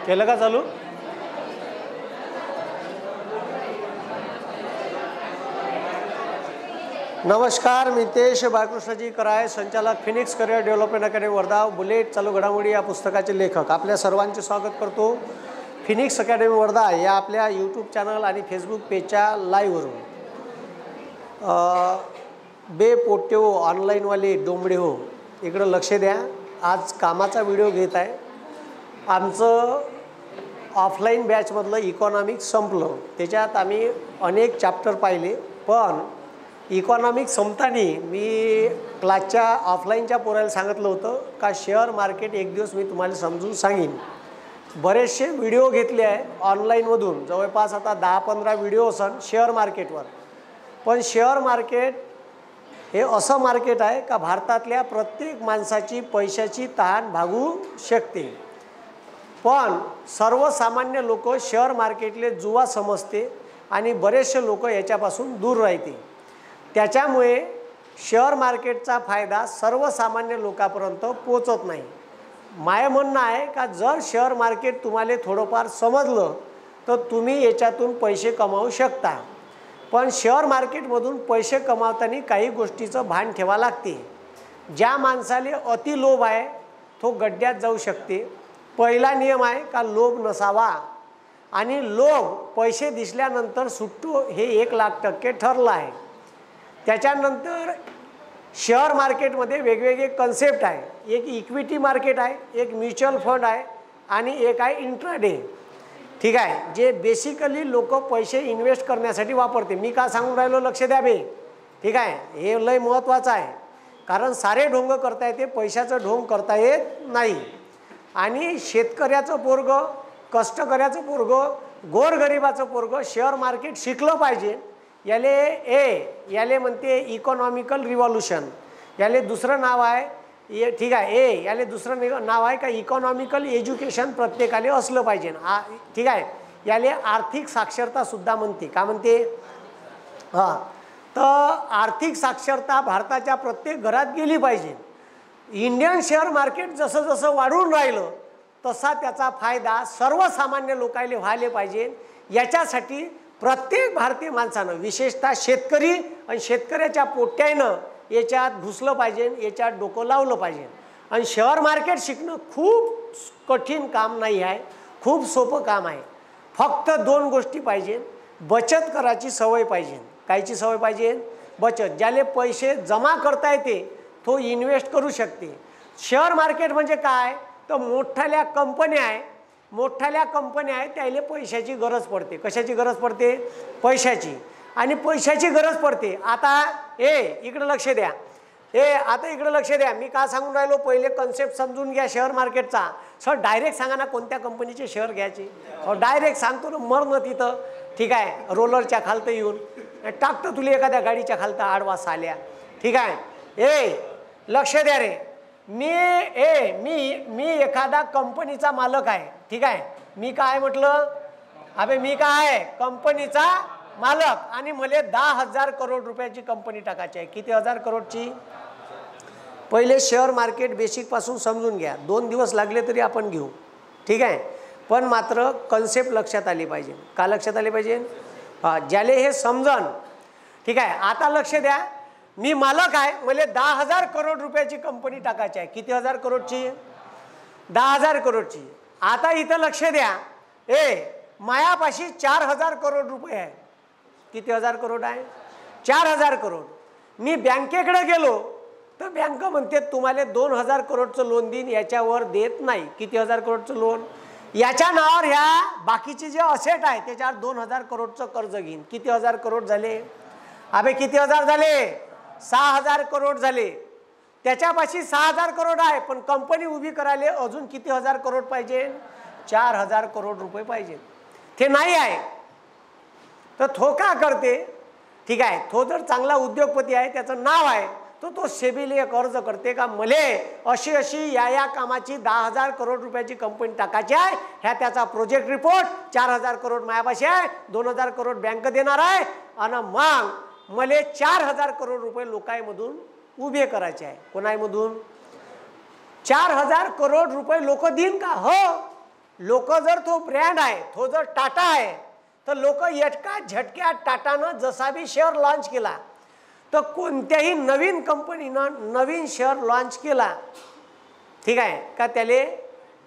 केलं का चालू? नमस्कार, मी तेश बाळकृष्णजी कराय, संचालक Phoenix career development academy Wardha. Bullet चालू घडामोडी या पुस्तकाचे लेखक. आपल्या सर्वांचे स्वागत करतो फिनिक्स अकॅडमी वर्धा या आपल्या यूट्यूब चॅनल आणि फेसबुक पेजच्या लाईव्हवरून. बे पोटे हो, ऑनलाईनवाले डोंबडे हो, इकडं लक्ष द्या. आज कामाचा व्हिडिओ घेत आहे. आमचं ऑफलाईन बॅचमधलं इकॉनॉमिक्स संपलं. त्याच्यात आम्ही अनेक चॅप्टर पाहिले, पण इकॉनॉमिक्स संपताना मी क्लासच्या ऑफलाईनच्या पोराला सांगितलं होतं का शेअर मार्केट एक दिवस मी तुम्हाला समजून सांगेन. बरेचसे व्हिडिओ घेतले आहे ऑनलाईनमधून, जवळपास आता 10-15 व्हिडिओ असन शेअर मार्केटवर. पण शेअर मार्केट हे असं मार्केट आहे का भारतातल्या प्रत्येक माणसाची पैशाची तहान भागू शकते. पण सर्वसामान्य लोक शेअर मार्केटले जुवा समजते आणि बरेचसे लोक याच्यापासून दूर राहते. त्याच्यामुळे शेअर मार्केटचा फायदा सर्वसामान्य लोकांपर्यंत पोहोचत नाही. माझं म्हणणं आहे का जर शेअर मार्केट तुम्हाला थोडंफार समजलं तर तुम्ही याच्यातून पैसे कमावू शकता. पण शेअर मार्केटमधून पैसे कमावताना काही गोष्टीचं भान ठेवा लागते. ज्या माणसाला अति लोभ आहे तो गड्ड्यात जाऊ शकते. पहिला नियम आहे का लोभ नसावा, आणि लोभ पैसे दिसल्यानंतर सुटतो हे 1,00,000% ठरलं आहे. त्याच्यानंतर शेअर मार्केटमध्ये वेगवेगळे कन्सेप्ट आहे. एक इक्विटी मार्केट आहे, एक म्युच्युअल फंड आहे आणि एक आहे इंट्राडे. ठीक आहे, जे बेसिकली लोक पैसे इन्व्हेस्ट करण्यासाठी वापरते. मी का सांगून राहिलो लक्ष द्या बे. ठीक आहे, हे लय महत्त्वाचं आहे, कारण सारे ढोंग करता येते, पैशाचं ढोंग करता येत नाही. आणि शेतकऱ्याचं पोरगं, कष्टकऱ्याचं पोरगं, गोरगरिबाचं पोरगं शेअर मार्केट शिकलं पाहिजे. याले म्हणते इकॉनॉमिकल रिव्हॉल्युशन, याले दुसरं नाव आहे. ठीक आहे, याले दुसरं नाव आहे का इकॉनॉमिकल एज्युकेशन प्रत्येकाला असलं पाहिजे. ठीक आहे, याले आर्थिक साक्षरतासुद्धा म्हणते. का म्हणते? हां, तर आर्थिक साक्षरता भारताच्या प्रत्येक घरात गेली पाहिजे. इंडियन शेअर मार्केट जसं जसं वाढून राहिलं तसा त्याचा फायदा सर्वसामान्य लोकांना व्हायला पाहिजे. याच्यासाठी प्रत्येक भारतीय माणसानं, विशेषतः शेतकरी आणि शेतकऱ्याच्या पोट्यानं याच्यात घुसलं पाहिजे, याच्यात डोकं लावलं पाहिजे. आणि शेअर मार्केट शिकणं खूप कठीण काम नाही आहे, खूप सोपं काम आहे. फक्त 2 गोष्टी पाहिजे. बचत करायची सवय पाहिजे. कायची सवय पाहिजे? बचत. ज्याला पैसे जमा करता येते तो इन्व्हेस्ट करू शकते. शेअर मार्केट म्हणजे काय? तर मोठ्याल्या कंपन्या आहे, मोठ्याल्या कंपन्या आहेत, त्याला पैशाची गरज पडते. कशाची गरज पडते? पैशाची. आणि पैशाची गरज पडते. आता इकडं लक्ष द्या. आता इकडं लक्ष द्या. मी का सांगून राहिलो, पहिले कन्सेप्ट समजून घ्या शेअर मार्केटचा. सर डायरेक्ट सांगा ना कोणत्या कंपनीचे शेअर घ्यायचे. डायरेक्ट सांगतो ना, मरण तिथं. ठीक आहे, रोलरच्या खालतं येऊन टाकतं तुला एखाद्या गाडीच्या खालतं आडवा साल्या. ठीक आहे, लक्ष द्या रे. मी एखादा कंपनीचा मालक आहे. ठीक आहे, मी काय म्हटलं? अबे मी काय आहे? कंपनीचा मालक. आणि मला 10,000 करोड रुपयाची कंपनी टाकायची आहे. किती हजार करोडची? पहिले शेअर मार्केट बेसिकपासून समजून घ्या. 2 दिवस लागले तरी आपण घेऊ. ठीक आहे, पण मात्र कन्सेप्ट लक्षात आली पाहिजे. का लक्षात आली पाहिजे? ज्याले हे समजन. ठीक आहे, आता लक्ष द्या. मी मालक आहे, मला 10,000 करोड रुपयाची कंपनी टाकायची आहे. किती हजार करोडची? 10,000 करोडची. आता इथं लक्ष द्या. मायापाशी 4,000 करोड रुपये आहे. किती हजार करोड आहे? 4,000 करोड. मी बँकेकडे गेलो तर बँक म्हणते तुम्हाला 2,000 करोडचं लोन देईन, याच्यावर देत नाही. किती हजार करोडचं लोन? याच्या नावावर ह्या बाकीचे जे असेट आहे त्याच्यावर 2,000 करोडचं कर्ज घेईन. किती हजार करोड झाले? अबे किती हजार झाले? 6,000 करोड झाले. त्याच्यापाशी 6,000 करोड आहे, पण कंपनी उभी करायला अजून किती हजार करोड पाहिजे? 4,000 करोड रुपये पाहिजे. ते नाही आहे तर तो का करते? ठीक आहे, तो जर चांगला उद्योगपती आहे, त्याचं नाव आहे, तो सेबीला एक अर्ज करते का मले अशी या कामाची 10,000 करोड रुपयाची कंपनी टाकायची आहे. ह्या त्याचा प्रोजेक्ट रिपोर्ट 4,000 करोड मायापाशी आहे, 2,000 करोड बँक देणार आहे, आणि मग मले 4,000 करोड रुपये लोकांमधून उभे करायचे आहे. कोणामधून? 4,000 करोड रुपये लोक देईन का? हो, लोक जर तो ब्रँड आहे, तो जर टाटा आहे, तर लोक एका झटक्यात टाटानं जसा बी शेअर लॉन्च केला, तर कोणत्याही नवीन कंपनीनं नवीन शेअर लॉन्च केला, ठीक आहे का, त्याले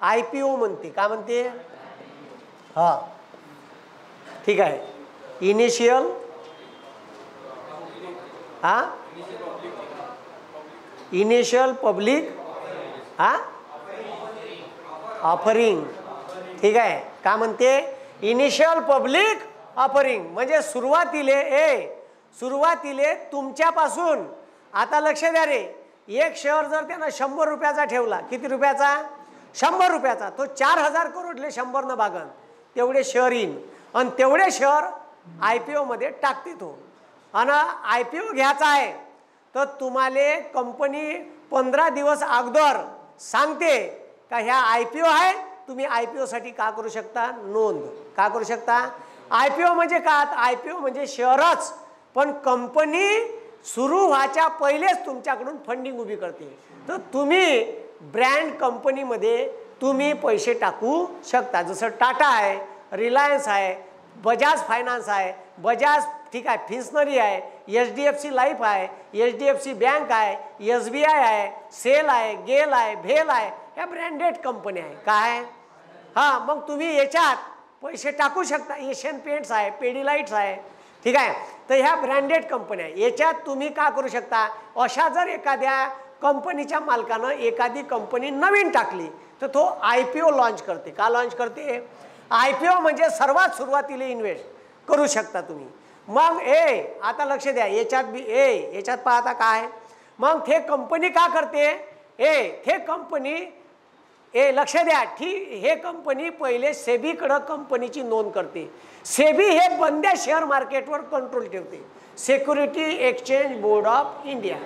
IPO म्हणते. का म्हणते? हां, ठीक आहे. Initial initial public offering. ठीक आहे. का म्हणते? Initial public offering. म्हणजे सुरुवातीले तुमच्यापासून, आता लक्ष द्या रे, एक शेअर जर त्यानं 100 रुपयाचा ठेवला, किती रुपयाचा? 100 रुपयाचा, तो 4000 करोडले 100 न भागन तेवढे शेअर येईन आणि तेवढे शेअर IPO मध्ये टाकते तो. आणि IPO घ्यायचा आहे तर तुम्हाला कंपनी 15 दिवस अगोदर सांगते का ह्या IPO आहे, तुम्ही IPO साठी का करू शकता? नोंद का करू शकता? IPO म्हणजे का? IPO म्हणजे शेअरच, पण कंपनी सुरू व्हायच्या पहिलेच तुमच्याकडून फंडिंग उभी करते. तर तुम्ही ब्रँड कंपनीमध्ये तुम्ही पैसे टाकू शकता. जसं टाटा आहे, रिलायन्स आहे, बजाज फायनान्स आहे, बजाज, ठीक आहे, फिन्सनरी आहे, HDFC लाईफ आहे, HDFC बँक आहे, SBI आहे, सेल आहे, गेल आहे, भेल आहे, ह्या ब्रँडेड कंपनी आहे. काय? हां, मग तुम्ही याच्यात पैसे टाकू शकता. एशियन पेंट्स आहे, पेडिलाइट्स आहे, ठीक आहे. तर ह्या ब्रँडेड कंपन्या आहे. याच्यात तुम्ही का करू शकता? अशा जर एखाद्या कंपनीच्या मालकानं एखादी कंपनी नवीन टाकली तर तो IPO लॉन्च करते. का लॉन्च करते? IPO म्हणजे सर्वात सुरुवातीला इन्व्हेस्ट करू शकता तुम्ही. मग आता लक्ष द्या, याच्यात पाहता काय, मग ते कंपनी का करते? हे कंपनी लक्ष द्या, ठीक, हे कंपनी पहिले सेबीकडे कंपनीची नोंद करते. सेबी हे बंद शेअर मार्केटवर कंट्रोल ठेवते. Security exchange board of India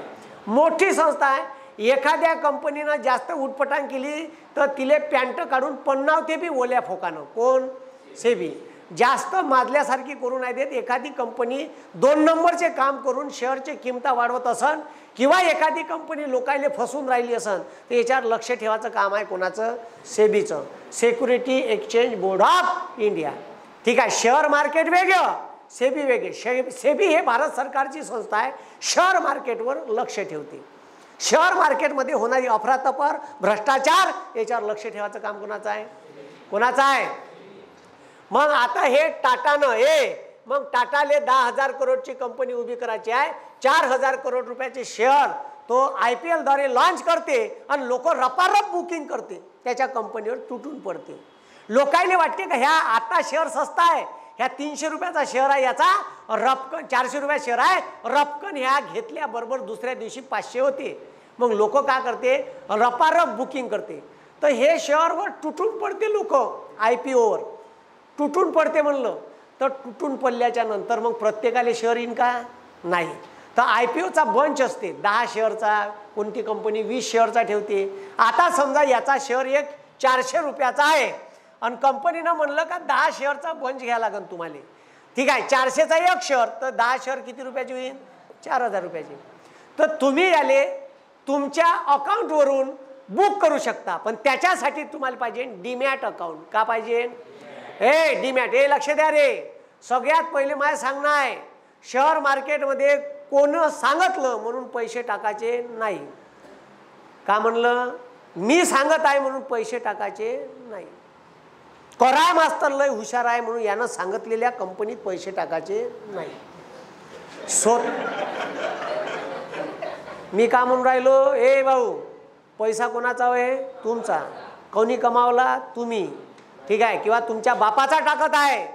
मोठी संस्था आहे. एखाद्या कंपनीनं जास्त उठपटांग केली तर तिले पॅन्ट काढून पन्नावते बी ओल्या फोकानं. कोण? सेबी. जास्त माजल्यासारखी करू नाही देत. एखादी कंपनी 2 नंबरचे काम करून शेअरचे किंमत वाढवत असन किंवा एखादी कंपनी लोकायले फसून राहिली असन तर याच्यावर लक्ष ठेवायचं काम आहे कोणाचं? सेबीचं, security exchange board of India. ठीक आहे. शेअर मार्केट वेगळं, सेबी वेगळे. सेबी हे भारत सरकारची संस्था आहे, शेअर मार्केटवर लक्ष ठेवते. शेअर मार्केटमध्ये होणारी अफरातफर, भ्रष्टाचार याच्यावर लक्ष ठेवायचं काम कोणाचं आहे? कोणाचं आहे? मग आता हे टाटानं मग टाटाले 10,000 करोडची कंपनी उभी करायची आहे. 4,000 करोड रुपयाचे शेअर तो IPL द्वारे लॉन्च करते आणि लोक रपारप बुकिंग करते, त्याच्या कंपनीवर तुटून पडते. लोकांना वाटते का ह्या आता शेअर सस्ता आहे, ह्या 300 रुपयाचा शेअर आहे, याचा रपकन 400 रुपया शेअर आहे, रपकन ह्या घेतल्याबरोबर दुसऱ्या दिवशी 500 होते. मग लोक काय करते? रपारप बुकिंग करते. तर हे शेअरवर तुटून पडते, लोक IPOवर तुटून पडते. म्हणलं तर तुटून पडल्याच्या नंतर मग प्रत्येकाला शेअर येईन का? नाही. तर IPOचा बंच असते 10 शेअरचा, कोणती कंपनी 20 शेअरचा ठेवते. आता समजा याचा शेअर एक 400 रुपयाचा आहे आणि कंपनीनं म्हणलं का 10 शेअरचा बंच घ्यायला लागेल तुम्हाला. ठीक आहे. 400चा एक शेअर, तर 10 शेअर किती रुपयाची होईल? 4000 रुपयाची. तर तुम्ही याले तुमच्या अकाउंटवरून बुक करू शकता, पण त्याच्यासाठी तुम्हाला पाहिजे डीमॅट अकाउंट. का पाहिजे? डीमॅट. लक्ष द्या रे, सगळ्यात पहिले मला सांगणं आहे, शेअर मार्केटमध्ये कोण सांगितलं म्हणून पैसे टाकायचे नाही. का म्हणलं? मी सांगत आहे म्हणून पैसे टाकायचे नाही. कराय मास्तर लय हुशार आहे म्हणून यानं सांगितलेल्या कंपनीत पैसे टाकायचे नाही. मी का म्हणून राहिलो? भाऊ, पैसा कोणाचा आहे? तुमचा. कोणी कमावला? तुम्ही. ठीक आहे. किंवा तुमच्या बापाचा टाकत आहे.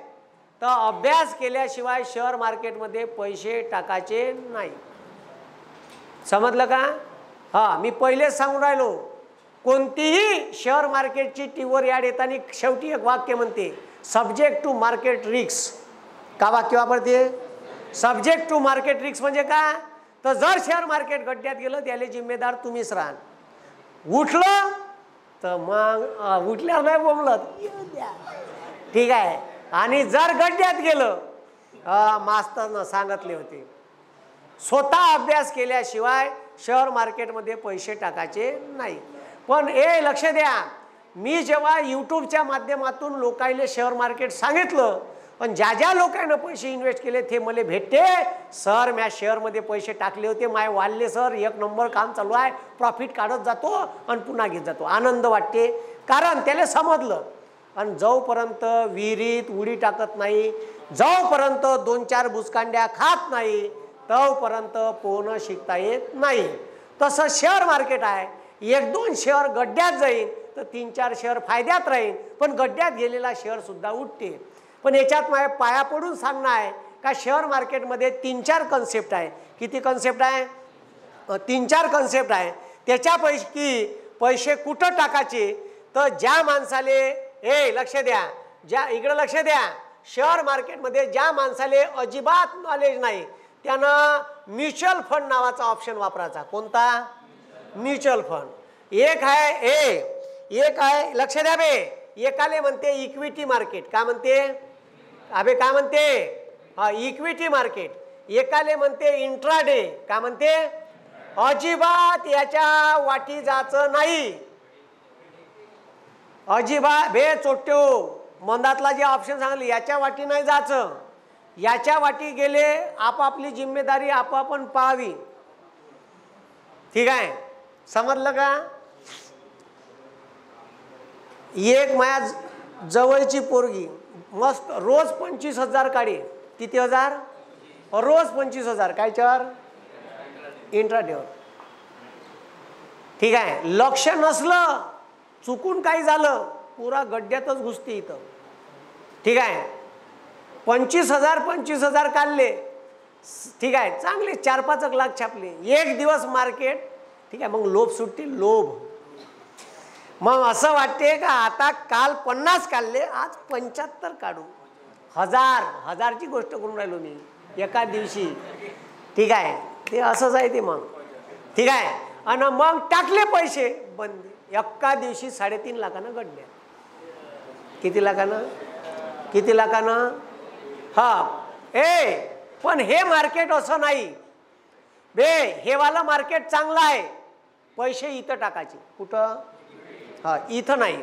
तर अभ्यास केल्याशिवाय शेअर मार्केटमध्ये पैसे टाकायचे नाही. समजलं का? हां, मी पहिलेच सांगून राहिलो, कोणतीही शेअर मार्केटची टीव्हीवर ॲड येताना शेवटी एक वाक्य म्हणते, सब्जेक्ट टू मार्केट रिस्क. का वाक्य वापरते? Subject to market risk. म्हणजे का? तर जर शेअर मार्केट गड्ड्यात गेलं त्याला जिम्मेदार तुम्हीच राहाल. उठलं तर मग उठल्यावर नाही बोंबलत, ठीक आहे. आणि जर गड्ड्यात गेलं, मास्तरनं सांगितले होते, स्वतः अभ्यास केल्याशिवाय शेअर मार्केटमध्ये पैसे टाकायचे नाही. पण लक्ष द्या, मी जेव्हा यूट्यूबच्या माध्यमातून लोकांना शेअर मार्केट सांगितलं, पण ज्या ज्या लोकांना पैसे इन्व्हेस्ट केले ते मला भेटते, सर मी शेअरमध्ये पैसे टाकले होते, माय वाढले सर, एक नंबर काम चालू आहे, प्रॉफिट काढत जातो आणि पुन्हा घेत जातो, आनंद वाटते, कारण त्याला समजलं. आणि जोपर्यंत विहिरीत उडी टाकत नाही, जोपर्यंत 2-4 बुचकांड्या खात नाही, तोपर्यंत पोहणं शिकता येत नाही. तसं शेअर मार्केट आहे, 1-2 शेअर गड्ड्यात जाईल तर 3-4 शेअर फायद्यात राहील, पण गड्ड्यात गेलेला शेअर सुद्धा उठते. पण याच्यात माझ्या पाया पडून सांगणं आहे का शेअर मार्केटमध्ये 3-4 कन्सेप्ट आहे. किती कन्सेप्ट आहे? 3-4 कन्सेप्ट आहे. त्याच्यापैकी पैसे कुठं टाकायचे, तर ज्या माणसाले लक्ष द्या, ज्या इकडे लक्ष द्या, शेअर मार्केटमध्ये ज्या माणसाले अजिबात नॉलेज नाही त्यानं म्युच्युअल फंड नावाचा ऑप्शन वापरायचा. कोणता? Mutual fund. एक आहे लक्ष द्या बे, एकाले म्हणते इक्विटी मार्केट. काय म्हणते अबे? काय म्हणते? हा, इक्विटी मार्केट. एकाले म्हणते इंट्राडे. काय म्हणते? अजिबात याच्या वाटी जायचं नाही, अजिबात बे चोट्यो. मंदातला जे ऑप्शन सांगले याच्या वाटी नाही जायचं. याच्या वाटी गेले आपापली जिम्मेदारी आपापण पाहावी. ठीक आहे, समजलं का? एक माया जवळची पोरगी मस्त रोज 25,000 काढे. किती हजार? रोज 25,000. कायच्यावर? इंट्राडेवर. ठीक आहे, लक्ष नसलं, चुकून काही झालं, पुरा गड्ड्यातच घुसते इथं. ठीक आहे, 25,000 काढले. ठीक आहे, चांगले 4-5 लाख छापले. एक दिवस मार्केट, ठीक आहे, मग लोभ सुटते, लोभ. मग असं वाटते का आता काल 50 काढले, आज 75 काढू. 1000ची गोष्ट करून राहिलो मी एका दिवशी. ठीक आहे, ते असंच आहे ते. मग ठीक आहे, आणि मग टाकले पैसे बंद. एका दिवशी 3.5 लाखानं गड्ड्या. किती लाखानं? किती लाखानं? हा, पण हे मार्केट असं नाही बे. हे वाला मार्केट चांगलं आहे, पैसे इथं टाकायचे. कुठं? हा, इथं नाही.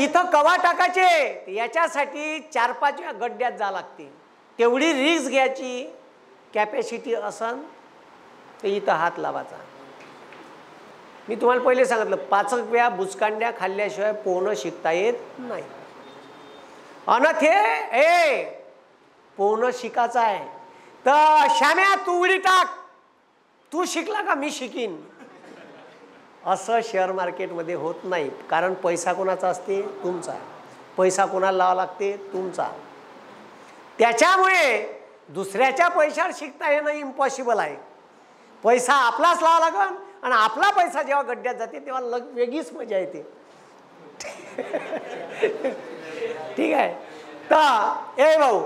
इथं कवा टाकायचे? याच्यासाठी 4-5 वेळा गड्ड्यात जा लागते. तेवढी रिस्क घ्यायची कॅपॅसिटी असन तर इथं हात लावायचा. मी तुम्हाला पहिले सांगितलं, 5 वेळा बुचकांड्या खाल्ल्याशिवाय पोहणं शिकता येत नाही. अनथ हे पोहणं शिकायचं आहे तर श्याम्या तू उडी टाक, तू शिकला का मी शिकीन, असं शेअर मार्केटमध्ये होत नाही. कारण पैसा कोणाचा असते? तुमचा. पैसा कोणाला लावा लागते? तुमचा. त्याच्यामुळे दुसऱ्याच्या पैशावर शिकता येणं इम्पॉसिबल आहे. पैसा आपलाच लावा लागन, आणि आपला पैसा जेव्हा गड्ड्यात जाते तेव्हा वेगळीच मजा येते. ठीक आहे, तर भाऊ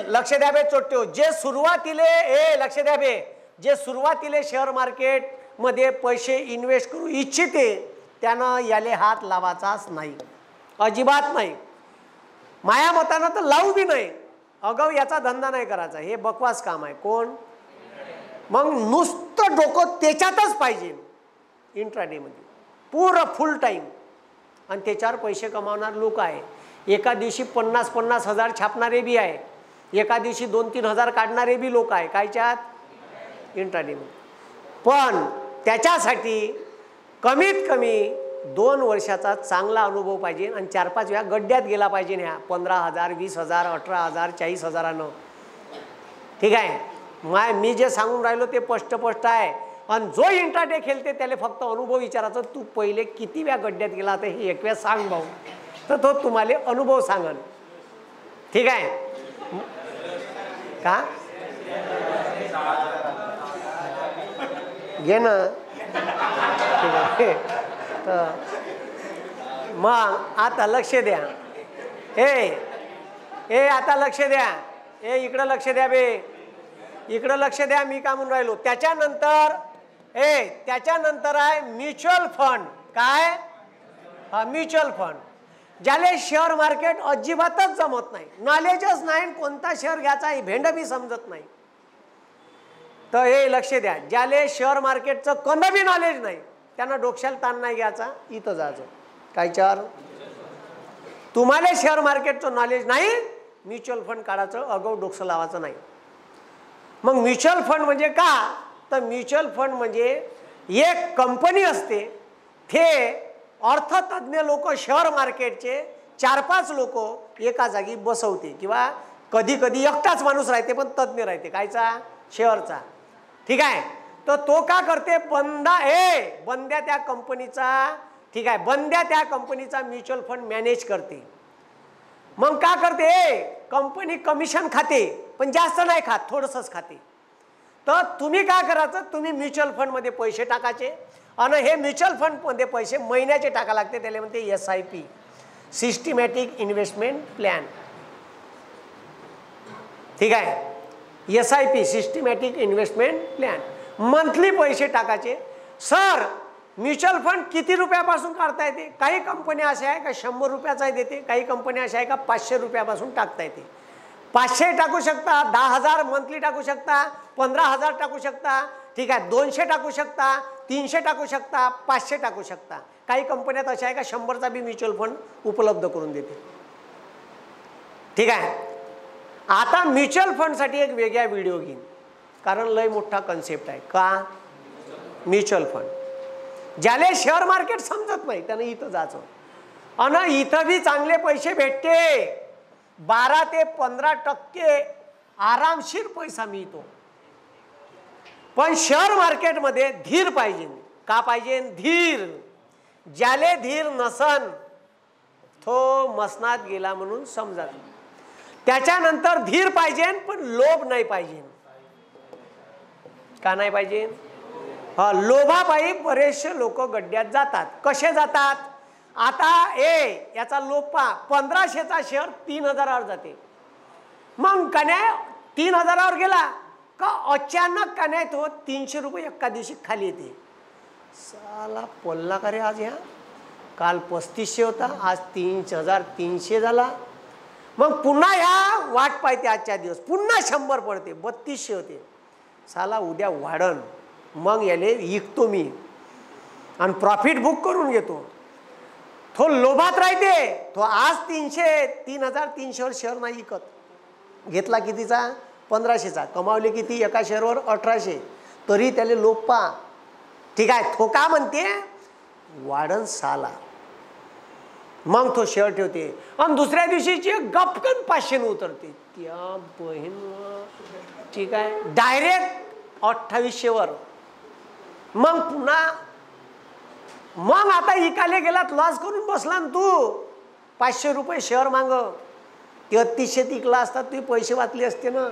लक्ष द्या बे चोट्यो. जे सुरुवातीले लक्ष द्या बे, जे सुरुवातीले शेअर मार्केट मध्ये पैसे इन्व्हेस्ट करू इच्छिते त्यानं याले हात लावायचाच नाही, अजिबात नाही. माया मतानं तर लावू बी नाही. अगाऊ याचा धंदा नाही करायचा, हे बकवास काम आहे. कोण? मग नुसतं डोकं त्याच्यातच पाहिजे इंट्राडेमध्ये, पूर्ण फुल टाईम. आणि त्याच्यावर पैसे कमावणार लोक आहे. एका दिवशी 50-50 हजार छापणारे बी आहे, एका दिवशी 2-3 हजार काढणारे बी लोक आहे. कायच्यात? इंट्राडेमध्ये. पण त्याच्यासाठी कमीत कमी 2 वर्षाचा चांगला अनुभव पाहिजे आणि 4-5 वेळा गड्ड्यात गेला पाहिजे. ह्या 15,000, 20,000, 18,000, 40,000. ठीक आहे, मी जे सांगून राहिलो ते स्पष्ट आहे. आणि जो इंट्राडे खेळते त्याला फक्त अनुभव विचारायचं, तू पहिले किती वेळा गड्ड्यात गेला तर हे 1 वेळा सांग भाऊ, तर तो तुम्हाला अनुभव सांगन. ठीक आहे का? घे ना. ठीक आहे, तर मग आता लक्ष द्या. आता लक्ष द्या. इकडं लक्ष द्या बे, इकडं लक्ष द्या. मी का म्हणून राहिलो. त्याच्यानंतर आहे म्युच्युअल फंड. काय? हा, म्युच्युअल फंड. ज्याले शेअर मार्केट अजिबातच जमत नाही, नॉलेजच नाही, कोणता शेअर घ्यायचा हे भेंड बी समजत नाही, तर लक्ष द्या. ज्याले शेअर मार्केटचं कंद बी नॉलेज नाही त्यांना डोक्याला ताण नाही घ्यायचा, इथं जायचं. काय चार, तुम्हाला शेअर मार्केटचं नॉलेज नाही, म्युच्युअल फंड काढायचं, अगाऊ डोकं लावायचं नाही. मग म्युच्युअल फंड म्हणजे का, तर म्युच्युअल फंड म्हणजे एक कंपनी असते, ते अर्थतज्ञ लोक शेअर मार्केटचे 4-5 लोक एका जागी बसवते, किंवा कधी कधी एकटाच माणूस राहते पण तज्ञ राहते कायचा, शेअरचा. ठीक आहे. तर तो का करते, बंद्या त्या कंपनीचा, ठीक आहे, बंद्या त्या कंपनीचा म्युच्युअल फंड मॅनेज करते. मग का करते, कंपनी कमिशन खाते पण जास्त नाही खात, थोडंसंच खाते. तर तुम्ही काय करायचं, तुम्ही म्युच्युअल फंडमध्ये पैसे टाकायचे, आणि हे म्युच्युअल फंडमध्ये पैसे महिन्याचे टाका लागते, त्याला म्हणते SIP, सिस्टमॅटिक इन्व्हेस्टमेंट प्लॅन. ठीक आहे, SIP systematic investment plan. Monthly पैसे टाकायचे. सर म्युच्युअल फंड किती रुपयापासून काढता येते, काही कंपन्या अशा आहे का 100 रुपयाचाही देते, काही कंपन्या अशा आहे का 500 रुपयापासून टाकता येते. 500 टाकू शकता, 10,000 मंथली टाकू शकता, 15,000 टाकू शकता, ठीक आहे, 200 टाकू शकता, 300 टाकू शकता, 500 टाकू शकता. काही कंपन्यात अशा आहे का 100चा बी म्युच्युअल फंड उपलब्ध करून देते. ठीक आहे. आता म्युच्युअल फंडसाठी एक वेगळा व्हिडिओ घेईन, कारण लय मोठा कन्सेप्ट आहे. का, म्युच्युअल फंड ज्याला शेअर मार्केट समजत नाही त्यानं इथं जायचं, आणि इथं बी चांगले पैसे भेटते, 12 ते 15% आरामशीर पैसा मिळतो. पण शेअर मार्केटमध्ये धीर पाहिजे. का पाहिजे, धीर. ज्याले धीर नसन तो मसनात गेला म्हणून समजा. त्याच्यानंतर धीर पाहिजे पण लोभ नाही पाहिजे. का नाही पाहिजे, लोभापायी बरेचसे लोक गड्ड्यात जातात. कसे जातात, आता याचा लोभ पा, 1500चा शेअर 3000वर जाते. मग कन्या 3000वर गेला का अचानक कन्या तो 300 रुपये एका दिवशी खाली येते. साला पडला का रे आज, ह्या काल 3500 होता, आज 3300 झाला. मग पुन्हा ह्या वाट पाहते, आजच्या दिवस पुन्हा 100 पडते, 3200 होते. साला उद्या वाढन, मग याले विकतो मी आणि प्रॉफिट बुक करून घेतो. तो लोभात राहते, तो आज 3300वर शेअर नाही विकत. घेतला कितीचा, 1500चा, कमावले किती एका शेअरवर 1800, तरी त्याला लोभ पा. ठीक आहे. तो का म्हणते, वाढन साला. मग तो शेअर ठेवते आणि दुसऱ्या दिवशीची गपकन 500 उतरते. त्या बहीण, ठीक आहे, डायरेक्ट 2800वर. मग पुन्हा, मग आता इकाले गेलात, लॉस करून बसला ना तू. 500 रुपये शेअर माग, 3300 इकला असता, तू पैसे वाचले असते ना.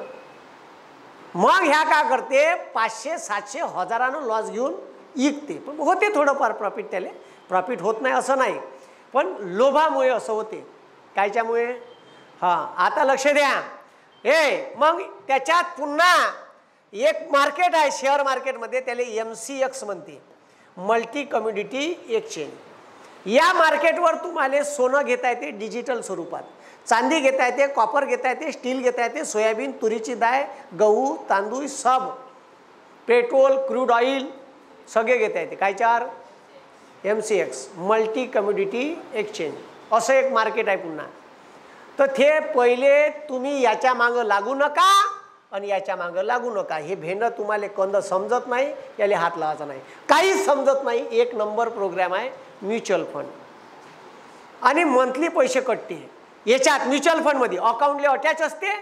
मग ह्या का करते, 500, 700, 1000 लॉस घेऊन इकते. पण होते थोडंफार प्रॉफिट, त्याला प्रॉफिट होत नाही असं नाही, पण लोभामुळे असं होते. कायच्यामुळे, आता लक्ष द्या. मग त्याच्यात पुन्हा एक मार्केट आहे शेअर मार्केटमध्ये, त्याला MCX म्हणते, मल्टी कम्युनिटी एक्सचेंज. या मार्केटवर तुम्हाला सोनं घेता येते डिजिटल स्वरूपात, चांदी घेता येते, कॉपर घेता येते, स्टील घेता येते, सोयाबीन, तुरीची डाळ, गहू, तांदूळ, सब, पेट्रोल, क्रूड ऑइल सगळे घेता येते. काय चार, MCX मल्टी कम्युनिटी एक्सचेंज असं एक मार्केट आहे पुन्हा. तर ते पहिले तुम्ही याच्या मागं लागू नका आणि याच्या मागं लागू नका. हे भेंड तुम्हाला कंद समजत नाही, याला हात लावायचा नाही, काहीच समजत नाही. एक नंबर प्रोग्राम आहे म्युच्युअल फंड. आणि मंथली पैसे कटते याच्यात. म्युच्युअल फंडमध्ये अकाउंटला अटॅच असते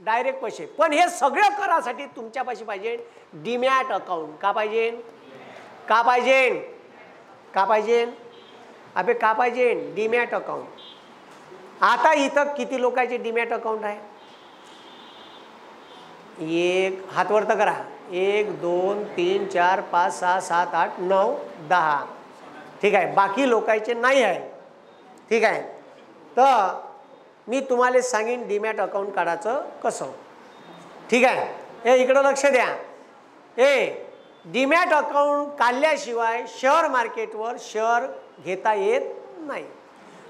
डायरेक्ट पैसे. पण हे सगळं करासाठी तुमच्यापाशी पाहिजे डीमॅट अकाउंट. का पाहिजे, का पाहिजे, का पाहिजे, अबे का पाहिजे, डीमॅट अकाउंट. आता इथं किती लोकांचे डीमॅट अकाउंट आहे, एक हात वर तर करा, 1 2 3 4 5 6 7 8 9 10. ठीक आहे, बाकी लोकांचे नाही आहे. ठीक आहे, तर मी तुम्हाला सांगेन डीमॅट अकाउंट काढायचं कसं. ठीक आहे, इकडं लक्ष द्या. डीमॅट अकाउंट काढल्याशिवाय शेअर मार्केटवर शेअर घेता येत नाही,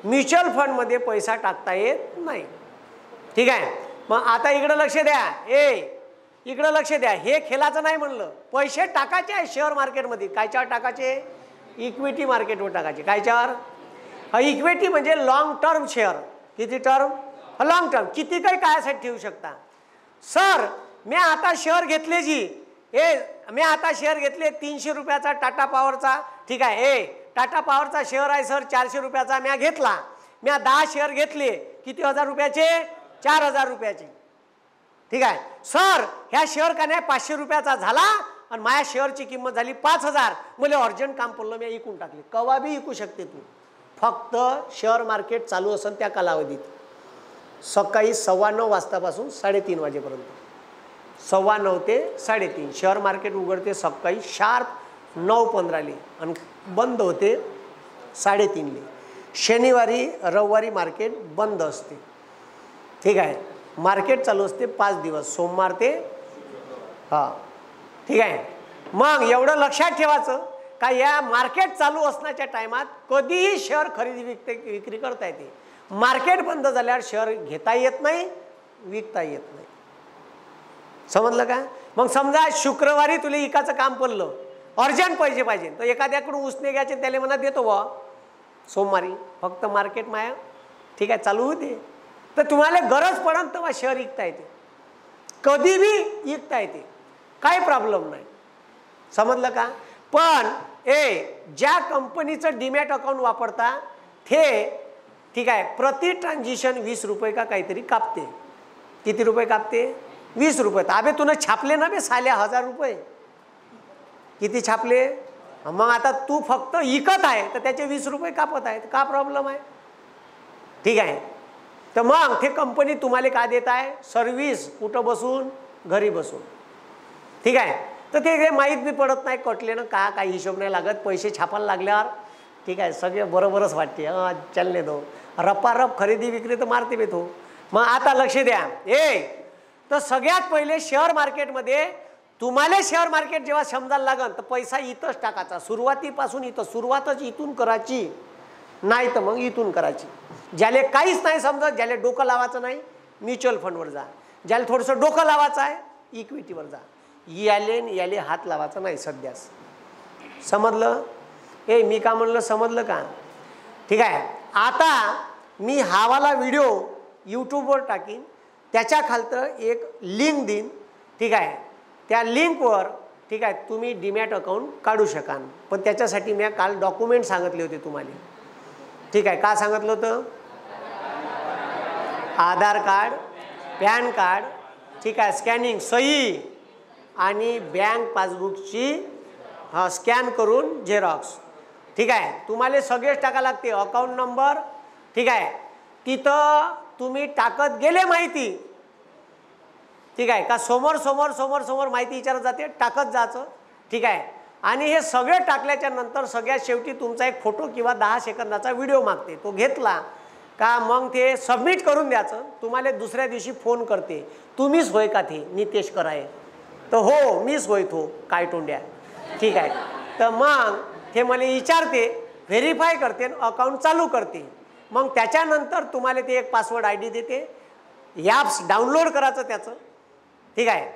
म्युच्युअल फंडमध्ये पैसा टाकता येत नाही. ठीक आहे, मग आता इकडं लक्ष द्या. इकडं लक्ष द्या. हे खेळाचं नाही म्हणलं, पैसे टाकायचे आहे शेअर मार्केटमध्ये. कायच्यावर टाकायचे, इक्विटी मार्केटवर टाकायचे. कायच्यावर? हा इक्विटी म्हणजे लॉंग टर्म शेअर. किती टर्म? Long term. किती काही काळासाठी ठेवू शकता. सर मी आता शेअर घेतले मी आता शेअर घेतले 300 रुपयाचा टाटा पॉवरचा. ठीक आहे. टाटा पॉवरचा शेअर आहे सर 400 रुपयाचा. मी घेतला. मी 10 शेअर घेतले. किती हजार रुपयाचे? 4000 रुपयाचे. ठीक आहे. सर ह्या शेअर का नाही 500 रुपयाचा झाला आणि माझ्या शेअरची किंमत झाली 5000. मला अर्जंट काम पडलं, मी इकून टाकले. कवा बी इकू शकते तू, फक्त शेअर मार्केट चालू असेल त्या कालावधीत. सकाळी 9:15 वाजतापासून 3:30 वाजेपर्यंत. 9:15 ते 3:30 शेअर मार्केट उघडते. सकाळी शार्प 9:15 आणि बंद होते 3:30. शनिवारी रविवारी मार्केट बंद असते. ठीक आहे. मार्केट चालू असते 5 दिवस, सोमवार ते ठीक आहे. मग एवढं लक्षात ठेवायचं का या मार्केट चालू असण्याच्या टायमात कधीही शेअर खरेदी विक्री करता येते. मार्केट बंद झाल्यावर शेअर घेता येत नाही, विकता येत नाही. समजलं का? मग समजा शुक्रवारी तुला इकाचं काम पडलं, अर्जंट पैसे पाहिजे, तर एखाद्याकडून उसने घ्यायचे, त्याला म्हणा देतो बा सोमवारी, फक्त मार्केट माया ठीक आहे चालू होते. तर तुम्हाला गरज पडन तेव्हा शेअर विकता येते, कधी बी विकता येते, काही प्रॉब्लेम नाही. समजलं का? पण ज्या कंपनीचं डीमॅट अकाउंट वापरता ते ठीक आहे प्रति ट्रान्झॅक्शन 20 रुपये का काहीतरी कापते. किती रुपये कापते? 20 रुपये. अबे तुला छापले ना बे साल्या 1000 रुपये. किती छापले? मग आता तू फक्त इकत आहे तर त्याचे 20 रुपये कापत आहेत, का प्रॉब्लेम आहे? ठीक आहे. तर मग ते कंपनी तुम्हाला का देत आहे? सर्व्हिस. कुठं बसून? घरी बसून. ठीक आहे. तर ते माहीत बी पडत नाही कटले ना का, काही हिशोब नाही लागत. पैसे छापायला लागल्यावर ठीक आहे सगळे बरोबरच वाटते. चलने दो, रपारप खरेदी विक्री तर मारते बे तो. मग आता लक्ष द्या. तर सगळ्यात पहिले शेअर मार्केटमध्ये तुम्हाला शेअर मार्केट जेव्हा समजायला लागल तर पैसा इथंच टाकायचा. सुरुवातीपासून इथं, सुरुवातच इथून करायची, नाही तर मग इथून करायची. ज्याला काहीच नाही समजत, ज्याला डोकं लावायचं नाही, म्युच्युअल फंडवर जा. ज्याला थोडंसं डोकं लावायचं आहे, इक्विटीवर जा. याले हात लावायचा नाही सध्यास. समजलं? मी का म्हणलं समजलं का? ठीक आहे. आता मी हावाला व्हिडिओ यूट्यूबवर टाकीन, त्याच्या खालतं एक लिंक देईन. ठीक आहे. त्या लिंकवर ठीक आहे तुम्ही डीमॅट अकाउंट काढू शकाल. पण त्याच्यासाठी मी काल डॉक्युमेंट सांगितले होते तुम्हाला. ठीक आहे. का सांगितलं होतं? आधार कार्ड, पॅन कार्ड, ठीक आहे स्कॅनिंग, सही आणि बँक पासबुकची स्कॅन करून झेरॉक्स. ठीक आहे. तुम्हाला सगळेच टाका लागते. अकाउंट नंबर ठीक आहे तिथं तुम्ही टाकत गेले माहिती. ठीक आहे का? समोर समोर समोर समोर माहिती विचारत जाते, टाकत जायचं. ठीक आहे. आणि हे सगळे टाकल्याच्या नंतर सगळ्यात शेवटी तुमचा एक फोटो किंवा 10 सेकंदाचा व्हिडिओ मागते. तो घेतला का मग ते सबमिट करून द्यायचं. तुम्हाला दुसऱ्या दिवशी फोन करते, तुम्हीच होय का ते नितेश कराय? तर हो मीच होय तो काय तोंड्या. ठीक आहे. तर मग ते मला विचारते, व्हेरीफाय करते, अकाउंट चालू करते. मग त्याच्यानंतर तुम्हाला ते एक पासवर्ड ID देते. ॲप्स डाउनलोड करायचं त्याचं. ठीक आहे.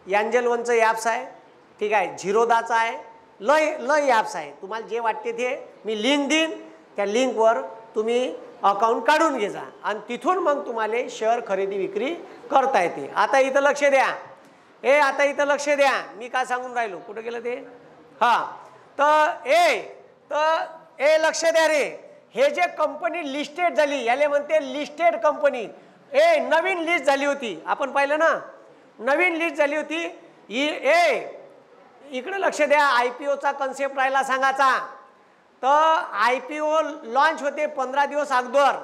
एंजल वनचं ॲप्स आहे. ठीक आहे. झिरोदाचं आहे. लय ॲप्स आहे. तुम्हाला जे वाटते ते मी लिंक देईन, त्या लिंकवर तुम्ही अकाउंट काढून घे जा आणि तिथून मग तुम्हाला शेअर खरेदी विक्री करता येते. आता इथं लक्ष द्या. आता इथं लक्ष द्या. मी काय सांगून राहिलो, कुठं गेलं ते? तर लक्ष द्या रे. हे जे कंपनी लिस्टेड झाली याले म्हणते लिस्टेड कंपनी. नवीन लिस्ट झाली होती, आपण पाहिलं ना, नवीन लिस्ट झाली होती. इकडे लक्ष द्या. IPOचा कन्सेप्ट राहिला सांगायचा. तर IPO लॉन्च होते 15 दिवस अगोदर.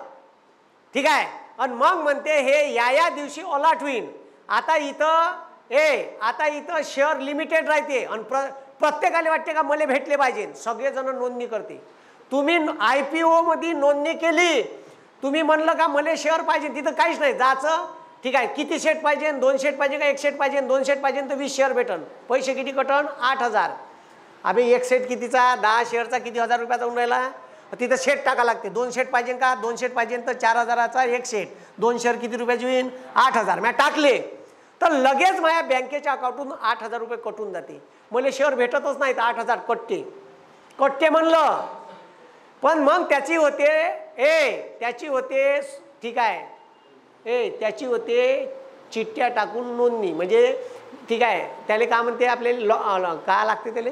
ठीक आहे. आणि मग म्हणते हे या दिवशी अलॉट होईल. आता इथं शेअर लिमिटेड राहते आणि प्रत्येकाला वाटते का मला भेटले पाहिजे, सगळेजण नोंदणी करते. तुम्ही IPO मध्ये नोंदणी केली, तुम्ही म्हणलं का मला शेअर पाहिजे, तिथं काहीच नाही जायचं. ठीक आहे. किती शेट पाहिजे? 2 शेट पाहिजे का 1 शेट पाहिजे? 2 शेट पाहिजे तर 20 शेअर भेटन. पैसे किती कटन? 8000. अबे 1 शेट कितीचा? 10 शेअरचा किती 1000 रुपयाचा होऊन राहिला. तिथं शेट टाका लागते. 2 शेट पाहिजे का? 2 शेट पाहिजे तर 4000चा 1 शेट. 2 शेअर किती रुपयाची होईल? 8000. मी टाकले तर लगेच माझ्या बँकेच्या अकाउंटून 8000 रुपये कटून जाते. मला शेअर भेटतच नाही तर 8000 कटते. कट्टे म्हणलं, पण मग त्याची होते ठीक आहे, त्याची होते चिठ्ठ्या टाकून नोंदणी, म्हणजे ठीक आहे, त्याला काय म्हणते आपले काय लागते त्याला,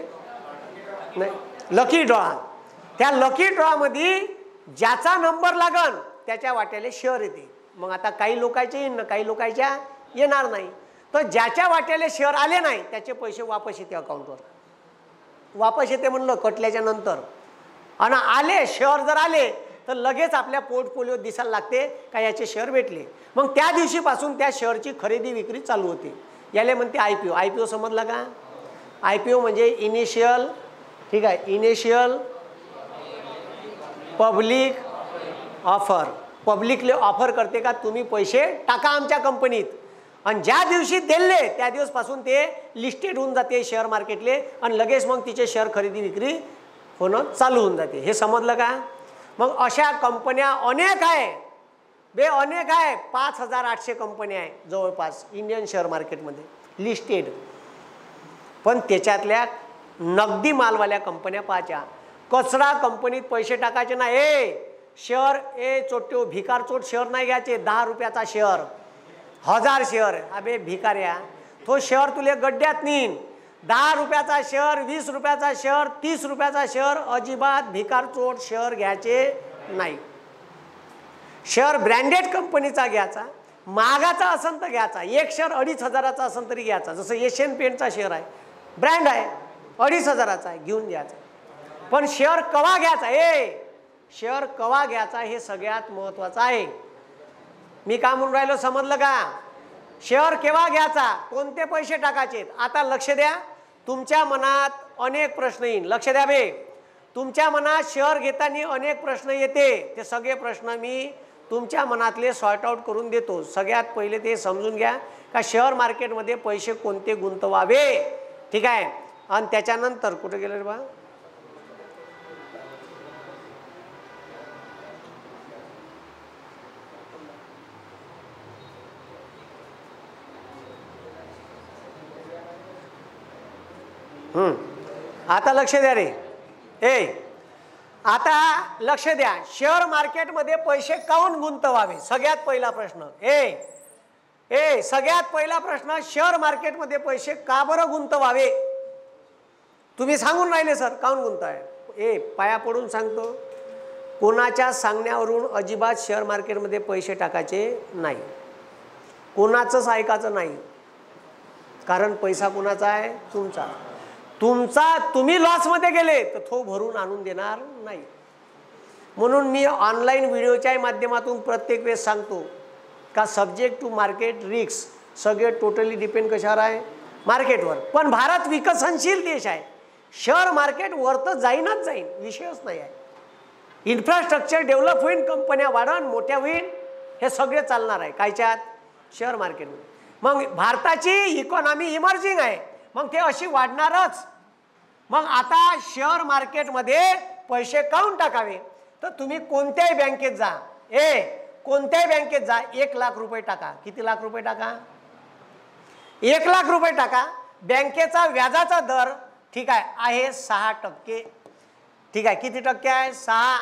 नाही लकी ड्रॉ. त्या लकी ड्रॉमध्ये ज्याचा नंबर लागन त्याच्या वाट्याला शेअर येते. मग आता काही लोकांचे येईन ना, काही लोकांच्या येणार नाही. तर ज्याच्या वाट्याला शेअर आले नाही त्याचे पैसे वापस येते, अकाउंटवर वापस येते म्हणलं कटल्याच्या नंतर. आणि आले शेअर जर आले तर लगेच आपल्या पोर्टफोलिओ दिसायला लागते का याचे शेअर भेटले. मग त्या दिवशीपासून त्या शेअरची खरेदी विक्री चालू होते. याला म्हणते IPO. IPO समजला का? IPO म्हणजे इनिशियल, ठीक आहे, इनिशियल पब्लिक ऑफर. पब्लिकले ऑफर करते का तुम्ही पैसे टाका आमच्या कंपनीत, आणि ज्या दिवशी दिले त्या दिवसपासून ते लिस्टेड होऊन जाते शेअर मार्केटले, आणि लगेच मग तिचे शेअर खरेदी विक्री होणं चालू होऊन जाते. हे समजलं का? मग अशा कंपन्या अनेक आहे, अनेक आहे. 5800 कंपन्या आहे जवळपास इंडियन शेअर मार्केटमध्ये लिस्टेड. पण त्याच्यातल्या नगदी मालवाल्या कंपन्या पाहायच्या. कचरा कंपनीत पैसे टाकायचे नाही. शेअर चोट्यो भिकार चोट शेअर नाही घ्यायचे. 10 रुपयाचा शेअर, 1000 शेअर, अबे भिकाऱ्या, तो शेअर तुले गड्ड्यात नेईन. 10 रुपयाचा शेअर, 20 रुपयाचा शेअर, 30 रुपयाचा शेअर, अजिबात भिकार चोट शेअर घ्यायचे नाही. शेअर ब्रँडेड कंपनीचा घ्यायचा, महागाचा असेल तर घ्यायचा. एक शेअर 2500चा असेल तरी घ्यायचा. जसं एशियन पेंटचा शेअर आहे, ब्रँड आहे, 2500चा आहे, घेऊन घ्यायचा. पण शेअर कवा घ्यायचा, शेअर कवा घ्यायचा हे सगळ्यात महत्त्वाचं आहे. मी काय म्हणून राहिलो समजलं का? शेअर केव्हा घ्यायचा, कोणते पैसे टाकायचे. आता लक्ष द्या, तुमच्या मनात अनेक प्रश्न येईल. लक्ष द्या बे, तुमच्या मनात शेअर घेताना अनेक प्रश्न येते. ते सगळे प्रश्न मी तुमच्या मनातले सॉर्ट आउट करून देतो. सगळ्यात पहिले ते समजून घ्या का शेअर मार्केटमध्ये पैसे कोणते गुंतवावे, ठीक आहे. आणि त्याच्यानंतर कुठे गेले रे बा, आता लक्ष द्या रे. आता लक्ष द्या, शेअर मार्केटमध्ये पैसे काऊन गुंतवावे, सगळ्यात पहिला प्रश्न. सगळ्यात पहिला प्रश्न, शेअर मार्केटमध्ये पैसे का बरं गुंतवावे. तुम्ही सांगून राहिले सर काऊन गुंतवावे. पाया पडून सांगतो, कोणाच्या सांगण्यावरून अजिबात शेअर मार्केटमध्ये पैसे टाकायचे नाही. कोणाचंच ऐकायचं नाही, कारण पैसा कोणाचा आहे, तुमचा. तुम्ही लॉसमध्ये गेले तर तो भरून आणून देणार नाही. म्हणून मी ऑनलाईन व्हिडिओच्या माध्यमातून प्रत्येक वेळेस सांगतो का सब्जेक्ट टू मार्केट रिस्क सगळे टोटली डिपेंड कशावर आहे, मार्केटवर. पण भारत विकसनशील देश आहे, शेअर मार्केट वर तर जाईनच जाईन, विषयच नाही आहे. इन्फ्रास्ट्रक्चर डेव्हलप होईल, कंपन्या वाढन, मोठ्या होईल, हे सगळे चालणार आहे कायच्यात, शेअर मार्केटमध्ये. मग भारताची इकॉनॉमी इमर्जिंग आहे, मग ते अशी वाढणारच. मग आता शेअर मार्केटमध्ये पैसे काऊन टाकावे, तर तुम्ही कोणत्याही बँकेत जा, कोणत्याही बँकेत जा, 1 लाख रुपये टाका. किती लाख रुपये टाका, 1 लाख रुपये टाका. बँकेचा व्याजाचा दर ठीक आहे 6%, ठीक आहे. किती टक्के आहे, 6.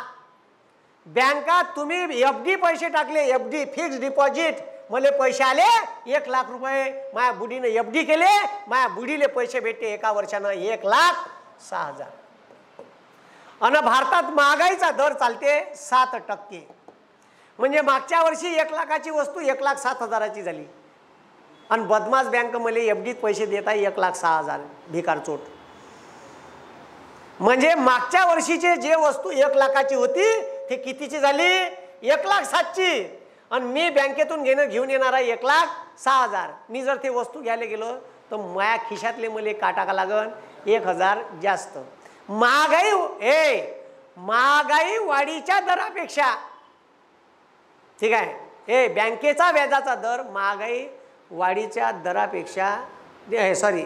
बँकात तुम्ही FD पैसे टाकले, FD फिक्स डिपॉझिट, मला पैसे आले 1 लाख रुपये, माझ्या बुडीने FD केले, माझ्या बुडीले पैसे भेटते एका वर्षानं 1,06,000. आणि भारतात महागाईचा दर चालते 7%. म्हणजे मागच्या वर्षी 1 लाखाची वस्तू 1,07,000ची झाली, आणि बदमाश बँक मला FDत पैसे देत आहे 1,06,000 भिकार चोट. म्हणजे मागच्या वर्षीचे जे वस्तू 1 लाखाची होती ते कितीची झाली, 1,07,000ची. आणि मी बँकेतून घेऊन येणार आहे 1,06,000. मी जर ते वस्तू घ्यायला गेलो तर माझ्या खिशातले मला का टाका लागन, 1,000 जास्त. महागाई वाढीच्या दरापेक्षा, ठीक आहे, बँकेचा व्याजाचा दर महागाई वाढीच्या दरापेक्षा, सॉरी,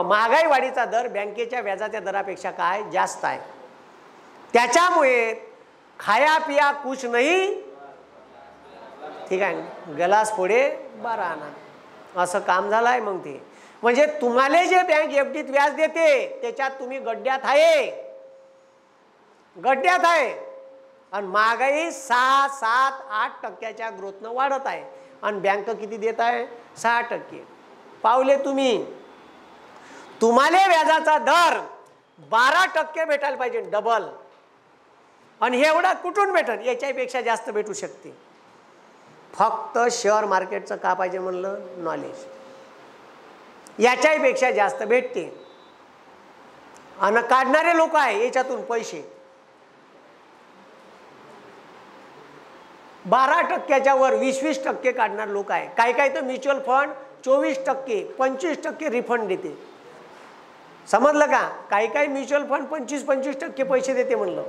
महागाई वाढीचा दर बँकेच्या व्याजाच्या दरापेक्षा काय जास्त आहे. त्याच्यामुळे खाया पिया कुछ नाही, ठीक आहे, गलास फोडे 12 आणा, असं काम झालं आहे. मग ते म्हणजे तुम्हाला जे बँक एफडीत व्याज देते त्याच्यात तुम्ही गड्ड्यात आहे, गड्ड्यात आहे. आणि महागाई 6, 7, 8% ग्रोथनं वाढत आहे आणि बँक किती देत आहे? 6%. पावले तुम्ही, तुम्हाला व्याजाचा दर 12% भेटायला पाहिजे, डबल. आणि हे एवढा कुठून भेटेल? याच्यापेक्षा जास्त भेटू शकते. फक्त शेअर मार्केटचं का पाहिजे म्हणलं? नॉलेज. याच्यापेक्षा जास्त भेटते. आणि काढणारे लोक आहे याच्यातून पैसे 12%च्या वर 20-20% काढणारे लोक आहे. काही काही तर म्युच्युअल फंड 24%, 25% रिफंड देते. समजलं का? काही काही म्युच्युअल फंड 25-25% पैसे देते म्हणलं.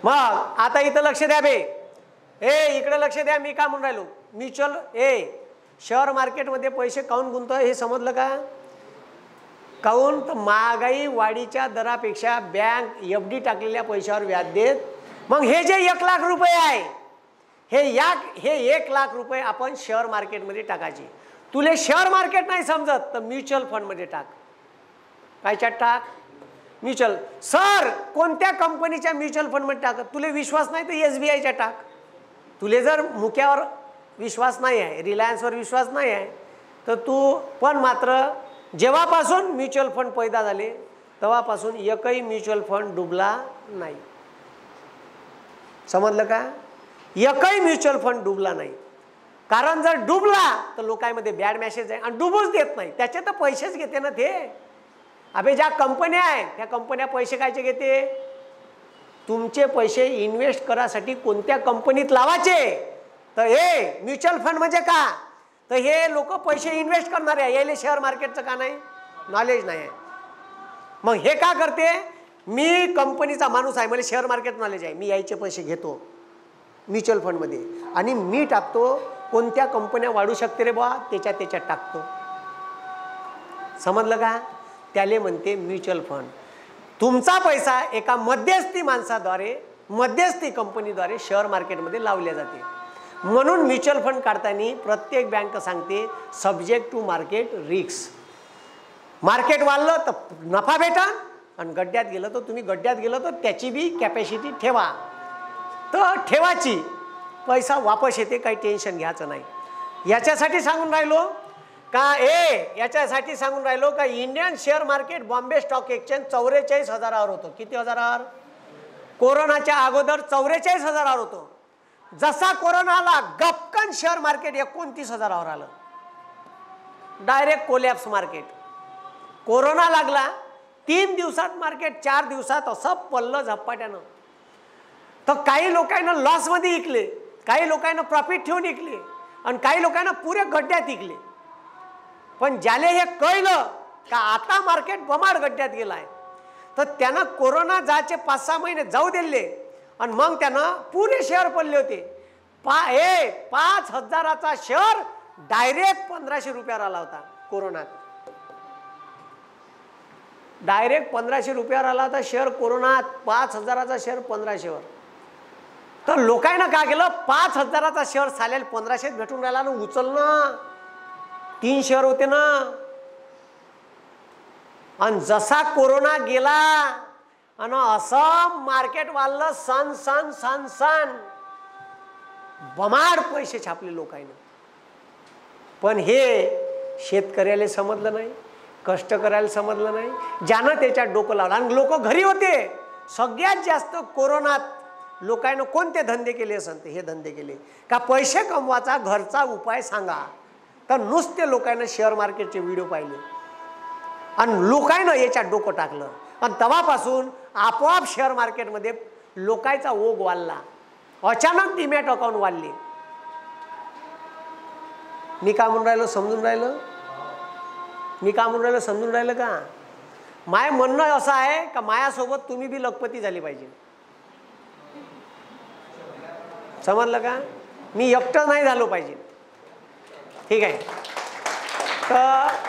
मग आता इथं लक्ष द्या बे, इकडे लक्ष द्या. मी काय म्हणून राहिलो? म्युच्युअल शेअर मार्केटमध्ये पैसे काऊन गुंतवतो हे समजलं का? काऊन तर महागाई वाढीच्या दरापेक्षा बँक एफडी टाकलेल्या पैशावर व्याज देत. मग हे जे 1 लाख रुपये आहे, हे 1 लाख रुपये आपण शेअर मार्केटमध्ये टाकायचे. तुले शेअर मार्केट नाही समजत तर म्युच्युअल फंडमध्ये टाक. कायच्यात टाक? म्युच्युअल. सर कोणत्या कंपनीच्या म्युच्युअल फंडमध्ये टाक? तुले विश्वास नाही तर SBIच्या टाक. तुले जर मुक्यावर विश्वास नाही आहे, रिलायन्सवर विश्वास नाही आहे, तर तू पण मात्र जेव्हापासून म्युच्युअल फंड पैदा झाले तेव्हापासून एकही म्युच्युअल फंड डुबला नाही. समजलं का? एकही म्युच्युअल फंड डुबला नाही. कारण जर डुबला तर लोकांमध्ये बॅड मेसेज आहे आणि डुबूच देत नाही. त्याचे तर पैसेच घेते ना ते. अबे ज्या कंपन्या आहे त्या कंपन्या पैसे कायचे घेते? तुमचे पैसे इन्व्हेस्ट करासाठी कोणत्या कंपनीत लावायचे? तर हे म्युच्युअल फंड म्हणजे का? तर हे लोक पैसे इन्व्हेस्ट करणार आहे. याले शेअर मार्केटचं का नाही? नॉलेज नाही आहे. मग हे का करते? मी कंपनीचा माणूस आहे, मला शेअर मार्केट नॉलेज आहे, मी यायचे पैसे घेतो म्युच्युअल फंडमध्ये आणि मी टाकतो. कोणत्या कंपन्या वाढू शकते रे बा त्याच्यात टाकतो. समजलं का? त्याले म्हणते म्युच्युअल फंड. तुमचा पैसा एका मध्यस्थी माणसाद्वारे, मध्यस्थी कंपनीद्वारे शेअर मार्केटमध्ये लावले जाते. म्हणून म्युच्युअल फंड काढताना प्रत्येक बँक सांगते subject to market risk. Market वाढलं तर नफा भेटा आणि गड्ड्यात गेलं तर तुम्ही गड्ड्यात गेलं तर त्याची बी कॅपॅसिटी ठेवा. तर ठेवाची पैसा वापस येते, काही टेन्शन घ्यायचं नाही. याच्यासाठी सांगून राहिलो का याच्यासाठी सांगून राहिलो का Indian share market Bombay stock exchange 44,000वर होतं. किती हजारावर? कोरोनाच्या अगोदर 44,000वर होतं. जसा कोरोना आला गपकन शेअर मार्केट 29,000वर आलं. Direct collapse market. कोरोना लागला 3 दिवसात मार्केट 4 दिवसात असं पडलं झपाट्यानं. तर काही लोकांना लॉसमध्ये विकले, काही लोकांना प्रॉफिट ठेवून विकले आणि काही लोकांना पुरे गड्ड्यात विकले. पण ज्याले हे कळलं का आता मार्केट बमाड गड्ड्यात गेलाय तर त्यानं कोरोना जायचे 5-6 महिने जाऊ दिले आणि मग त्यानं पुरे शेअर पडले होते. 5,000चा शेअर डायरेक्ट 1,500 रुपयावर आला होता कोरोनात. डायरेक्ट 1,500 रुपयावर आला होता शेअर कोरोनात. 5,000चा शेअर 1,500वर. तर लोकांना काय केलं? 5,000चा शेअर चालेल 1,500 भेटून राहिला ना, उचल ना. 3 शेअर होते ना. आणि जसा कोरोना गेला आणि असं मार्केट वाढलं सन सन सन सन बमाड पैसे छापले लोकांना. पण हे शेतकऱ्याला समजलं नाही, कष्ट करायला समजलं नाही. ज्यानं त्याच्यात डोकं लावलं आणि लोक घरी होते. सगळ्यात जास्त कोरोनात लोकांना कोणते धंदे केले असेल ते हे धंदे केले का पैसे कमवायचा घरचा उपाय सांगा. तर नुसते लोकांना शेअर मार्केटचे व्हिडिओ पाहिले आणि लोकांना याच्यात डोकं टाकलं आणि तेव्हापासून आपोआप शेअर मार्केटमध्ये लोकांचा ओघ वाढला. अचानक डीमॅट अकाउंट वाढले. मी काय म्हणून राहिलो समजून राहिलं? मी काय म्हणून राहिलो समजून राहिलं का? माय म्हणणं असं आहे का मायासोबत तुम्ही बी लखपती झाली पाहिजे. समजलं का? मी एकटं नाही झालो पाहिजे. ठीक आहे. तर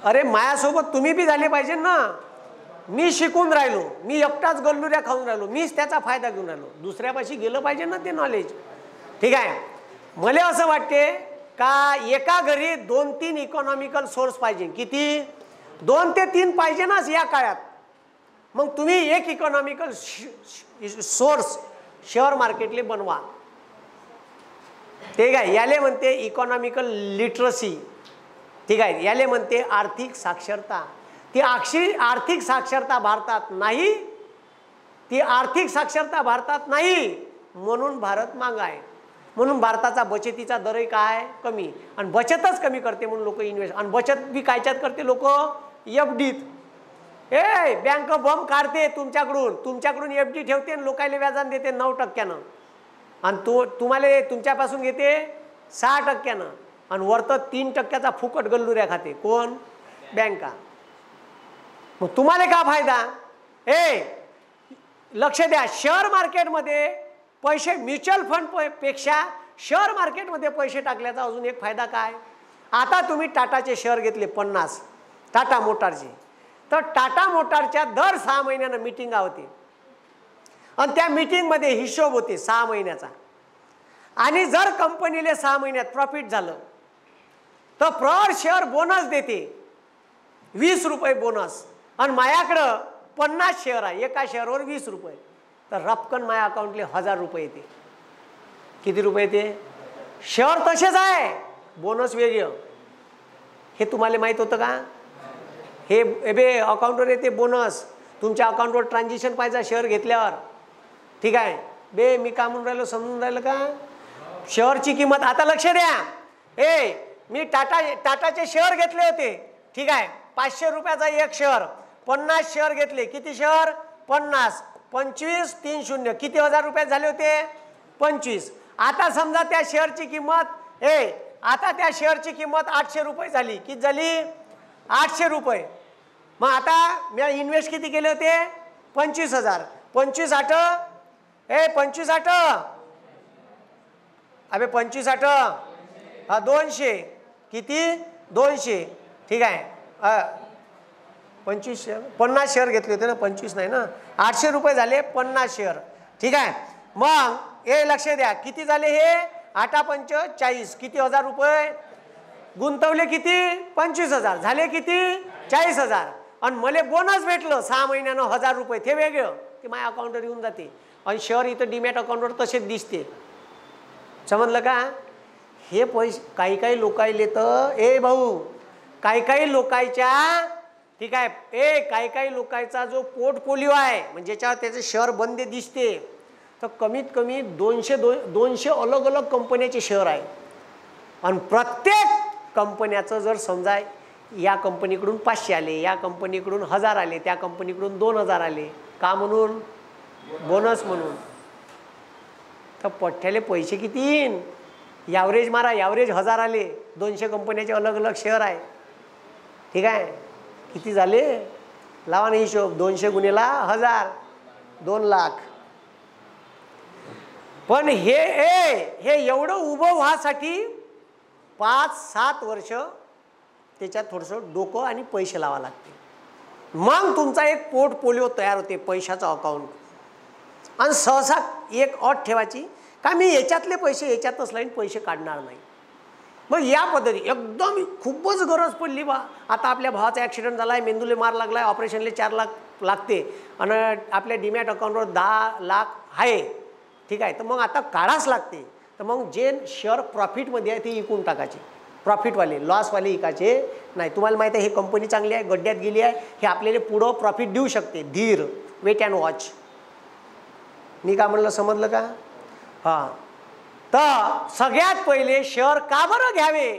अरे मायासोबत तुम्ही बी झाले पाहिजे ना. मी शिकून राहिलो, मी एकटाच गल्लुऱ्या खाऊन राहिलो, मीच त्याचा फायदा घेऊन राहिलो. दुसऱ्यापाशी गेलं पाहिजे ना ते नॉलेज. ठीक आहे. मला असं वाटते का एका घरी 2-3 इकॉनॉमिकल सोर्स पाहिजे. किती? 2 ते 3 पाहिजे नाच या काळात. मग तुम्ही एक इकॉनॉमिकल सोर्स शेअर मार्केटले बनवा. ठीक आहे, याले म्हणते इकॉनॉमिकल लिटरसी. ठीक आहे, याले म्हणते आर्थिक साक्षरता. ती आर्थिक साक्षरता भारतात नाही. ती आर्थिक साक्षरता भारतात नाही म्हणून भारत मागं आहे. म्हणून भारताचा बचतीचा दरही काय कमी. आणि बचतच कमी करते म्हणून लोक इन्व्हेस्ट. आणि बचत बी कायच्यात करते लोक? एफडीत. बँक बॉम्ब काढते तुमच्याकडून एफडी ठेवते आणि लोकांना व्याजान देते 9%. आणि तुम्हाला तुमच्यापासून घेते 6%. आणि वरतं 3% फुकट गल्लुऱ्या खाते. कोण? बँका. मग तुम्हाला का फायदा? लक्ष द्या, शेअर मार्केटमध्ये पैसे म्युच्युअल फंड पेक्षा शेअर मार्केटमध्ये पैसे टाकल्याचा अजून एक फायदा काय? आता तुम्ही टाटाचे शेअर घेतले 50, टाटा मोटारचे. तर टाटा मोटारच्या दर 6 महिन्यानं मीटिंग होते आणि त्या मीटिंगमध्ये हिशोब होते 6 महिन्याचा. आणि जर कंपनीले 6 महिन्यात प्रॉफिट झालं तर पर शेअर बोनस देते, 20 रुपये बोनस. आणि माझ्याकडं 50 शेअर आहे, एका शेअरवर 20 रुपये. तर रपकन माझ्या अकाउंटले 1000 रुपये येते. किती रुपये येते? शेअर तसेच आहे, बोनस वेगळं. हे तुम्हाला माहीत होतं का? हे अकाउंटवर येते बोनस. तुमच्या अकाउंटवर ट्रान्झॅक्शन पाहिजे शेअर घेतल्यावर. ठीक आहे बे, मी का म्हणून राहिलो समजून राहिलं का? शेअरची किंमत. आता लक्ष द्या, मी टाटाचे शेअर घेतले होते. ठीक आहे, 500 रुपयाचा एक शेअर. 50 शेअर घेतले. किती शेअर? 50. 25 3 0 किती 1000 रुपये झाले होते? 25. आता समजा त्या शेअरची किंमत आता त्या शेअरची किंमत 800 रुपये झाली. किती झाली? 800 रुपये. मग आता मी इन्व्हेस्ट किती केले होते? 25,000. 25 8 25 8 अबे 25 8 हा 200. किती? 200. ठीक आहे, 50 शेअर घेतले होते ना, 25 नाही ना. 800 रुपये झाले 50 शेअर. ठीक आहे, मग लक्ष द्या किती झाले हे? 8 5 40. किती 1000 रुपये गुंतवले? किती? 25,000. झाले किती? 40,000. आणि मला बोनस भेटलं 6 महिन्यानं 1000 रुपये. ते वेगळं, ते माझ्या अकाउंटवर येऊन जाते. आणि शेअर इथं डीमॅट अकाउंटवर तसेच दिसते. समजलं का? हे पैसे काही लोकायले तर भाऊ काही लोकांच्या. ठीक आहे, काही लोकांचा जो पोर्टफोलिओ आहे म्हणजे ज्याच्यावर त्याचे शेअर बंद दिसते, तर कमीत कमी 200 अलग अलग कंपन्याचे शेअर आहे. आणि प्रत्येक कंपन्याचं जर समजा या कंपनीकडून 500 आले, या कंपनीकडून 1000 आले, त्या कंपनीकडून 2000 आले. का म्हणून? बोनस म्हणून. तर पठ्ठ्याले पैसे किती येईन? ॲव्हरेज मारा, ॲव्हरेज 1000 आले. 200 कंपन्याचे अलग अलग शेअर आहे. ठीक आहे, किती झाले? लावा ना हिशोब. 200 गुणिला 1000 2 लाख. पण हे एवढं उभं व्हासाठी 5-7 वर्ष त्याच्यात थोडंसं डोकं आणि पैसे लावा लागते. मग तुमचा एक पोर्टफोलिओ तयार होते, पैशाचा अकाउंट. आणि सहसा एक अट ठेवायची का मी याच्यातले पैसे याच्यातच लाईन, पैसे काढणार नाही. मग या पद्धती एकदम खूपच गरज पडली बा. आता आपल्या भावाचा ॲक्सिडेंट झाला आहे, मेंदूले मार लागला आहे, ऑपरेशनले 4 लाख लागते आणि आपल्या डीमॅट अकाउंटवर 10 लाख आहे. ठीक आहे, तर मग आता काढाच लागते. तर मग जे शेअर प्रॉफिटमध्ये आहे ते विकून टाकायचे. प्रॉफिटवाले, लॉसवाले विकायचे नाही. तुम्हाला माहिती आहे हे कंपनी चांगली आहे, गड्ड्यात गेली आहे, हे आपल्याला पुढं प्रॉफिट देऊ शकते. धीर, वेट अँड वॉच. मी का म्हणलं समजलं का? हां, तर सगळ्यात पहिले शेअर का बरं घ्यावे?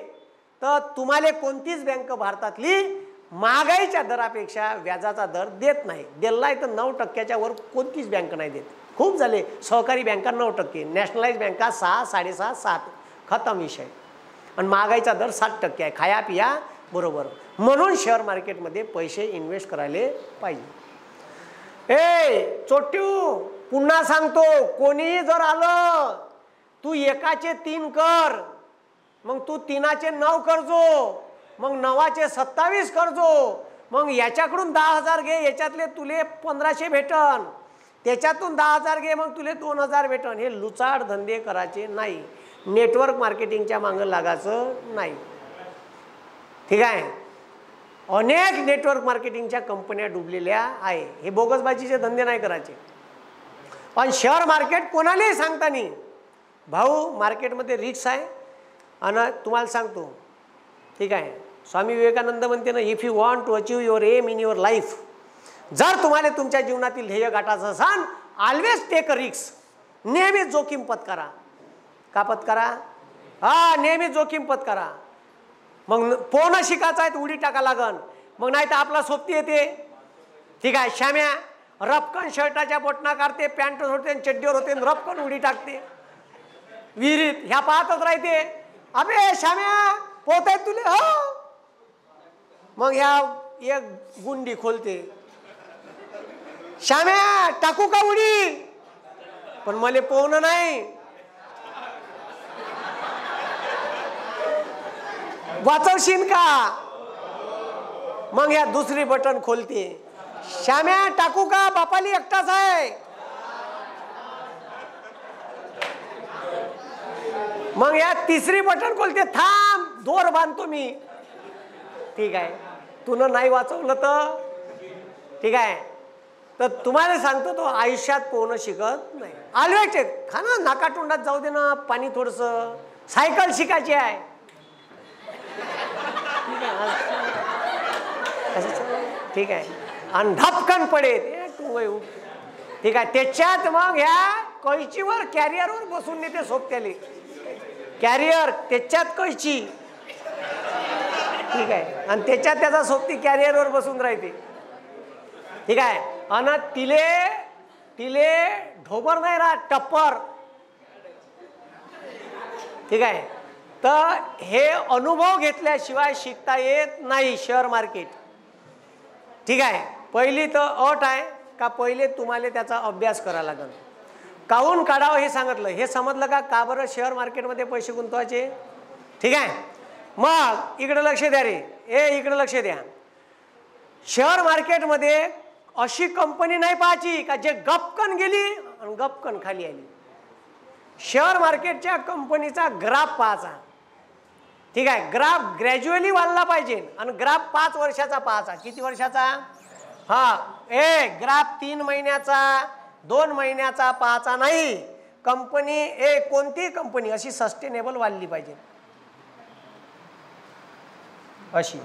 तर तुम्हाला कोणतीच बँक भारतातली महागाईच्या दरापेक्षा व्याजाचा दर देत नाही. दिला आहे तर 9%च्या वर कोणतीच बँक नाही देत. खूप झाले. सहकारी बँका 9%, नॅशनलाइज बँका 6, 6.5, 7. खतम विषय. आणि महागाईचा दर 7% आहे. खाया पिया बरोबर. म्हणून शेअर मार्केटमध्ये पैसे इन्व्हेस्ट करायला पाहिजे. चोट्टू पुन्हा सांगतो, कोणीही जर आलं तू एकाचे 3 कर, मग तू 3चे 9 करजो, मग 9चे 27 करजो, मग याच्याकडून 10,000 घे, याच्यातले तुले 1500 भेटन, त्याच्यातून 10,000 घे, मग तुले 2000 भेटन. हे लुचाड धंदे करायचे नाही. नेटवर्क मार्केटिंगच्या मागं लागायचं नाही. ठीक आहे. अनेक नेटवर्क मार्केटिंगच्या कंपन्या डुबलेल्या आहे. हे बोगसबाजीचे धंदे नाही करायचे. पण शेअर मार्केट कोणालाही सांगता नाही भाऊ मार्केटमध्ये रिस्क आहे. आणि तुम्हाला सांगतो, ठीक आहे, स्वामी विवेकानंद म्हणते ना, if you want to achieve your aim in your life, जर तुम्हाला तुमच्या जीवनातील ध्येय गाठायचं असाल, ऑलवेज टेक अ रिस्क. नेहमीच जोखीम पत्करा. का पत्करा? हा, नेहमीच जोखीम पत्करा. मग पोहणं शिकायचं आहे तर उडी टाका लागन. मग नाही तर आपला सोबती येते. ठीक आहे, श्याम्या रपकन शर्टाच्या बटना काढते, पॅन्ट होते, चड्डीवर होते, रपकन उडी टाकते विहिरीत. ह्या पाहतच राहते, अबे श्याम्या पोहताय तुले, हो. मग ह्या एक गुंडी खोलते, श्याम्या टाकू का उडी? पण मला पोहणं नाही. वाचवशील का? मग ह्या दुसरी बटन खोलते, श्याम्या टाकू का? बापाली एकटाच आहे. मग या तिसरी बटन खोलते, थांब दोर बांधतो मी. ठीक आहे, तुनं नाही वाचवलं तर ठीक आहे. तर तुम्हाला सांगतो, तो आयुष्यात पोहणं शिकत नाही. ऑलवेज खा ना, नाकातोंडात जाऊ दे ना पाणी थोडंसं. सायकल शिकायची आहे. ठीक आहे, आणि धपकन पडे. ठीक आहे, त्याच्यात मग ह्या कैचीवर कॅरियरवर बसून नेते सोबत्याले. कॅरियर त्याच्यात कैची. ठीक आहे, आणि त्याच्यात त्याचा सोबती कॅरियरवर बसून राहते. ठीक आहे, आणि तिले ढोबर नाही राहत, टप्पर. ठीक आहे, तर हे अनुभव घेतल्याशिवाय शिकता येत नाही शेअर मार्केट. ठीक आहे, पहिली तर अट आहे का पहिले तुम्हाला त्याचा अभ्यास करावा लागेल. काहून काढावं हे सांगितलं. हे समजलं का? का बरं शेअर मार्केटमध्ये पैसे गुंतवायचे? ठीक आहे, मग इकडे लक्ष द्या रे. इकडे लक्ष द्या. शेअर मार्केटमध्ये अशी कंपनी नाही पाहायची का जे गपकन गेली आणि गपकन खाली आली. शेअर मार्केटच्या कंपनीचा ग्राफ पाहायचा. ठीक आहे, ग्राफ ग्रॅज्युअली वाढला पाहिजे. आणि ग्राफ 5 वर्षाचा पाहायचा. किती वर्षाचा? हा, ग्राफ 3 महिन्याचा 2 महिन्याचा पाहायचा नाही. कंपनी कोणती कंपनी अशी सस्टेनेबल वाढली पाहिजे अशी.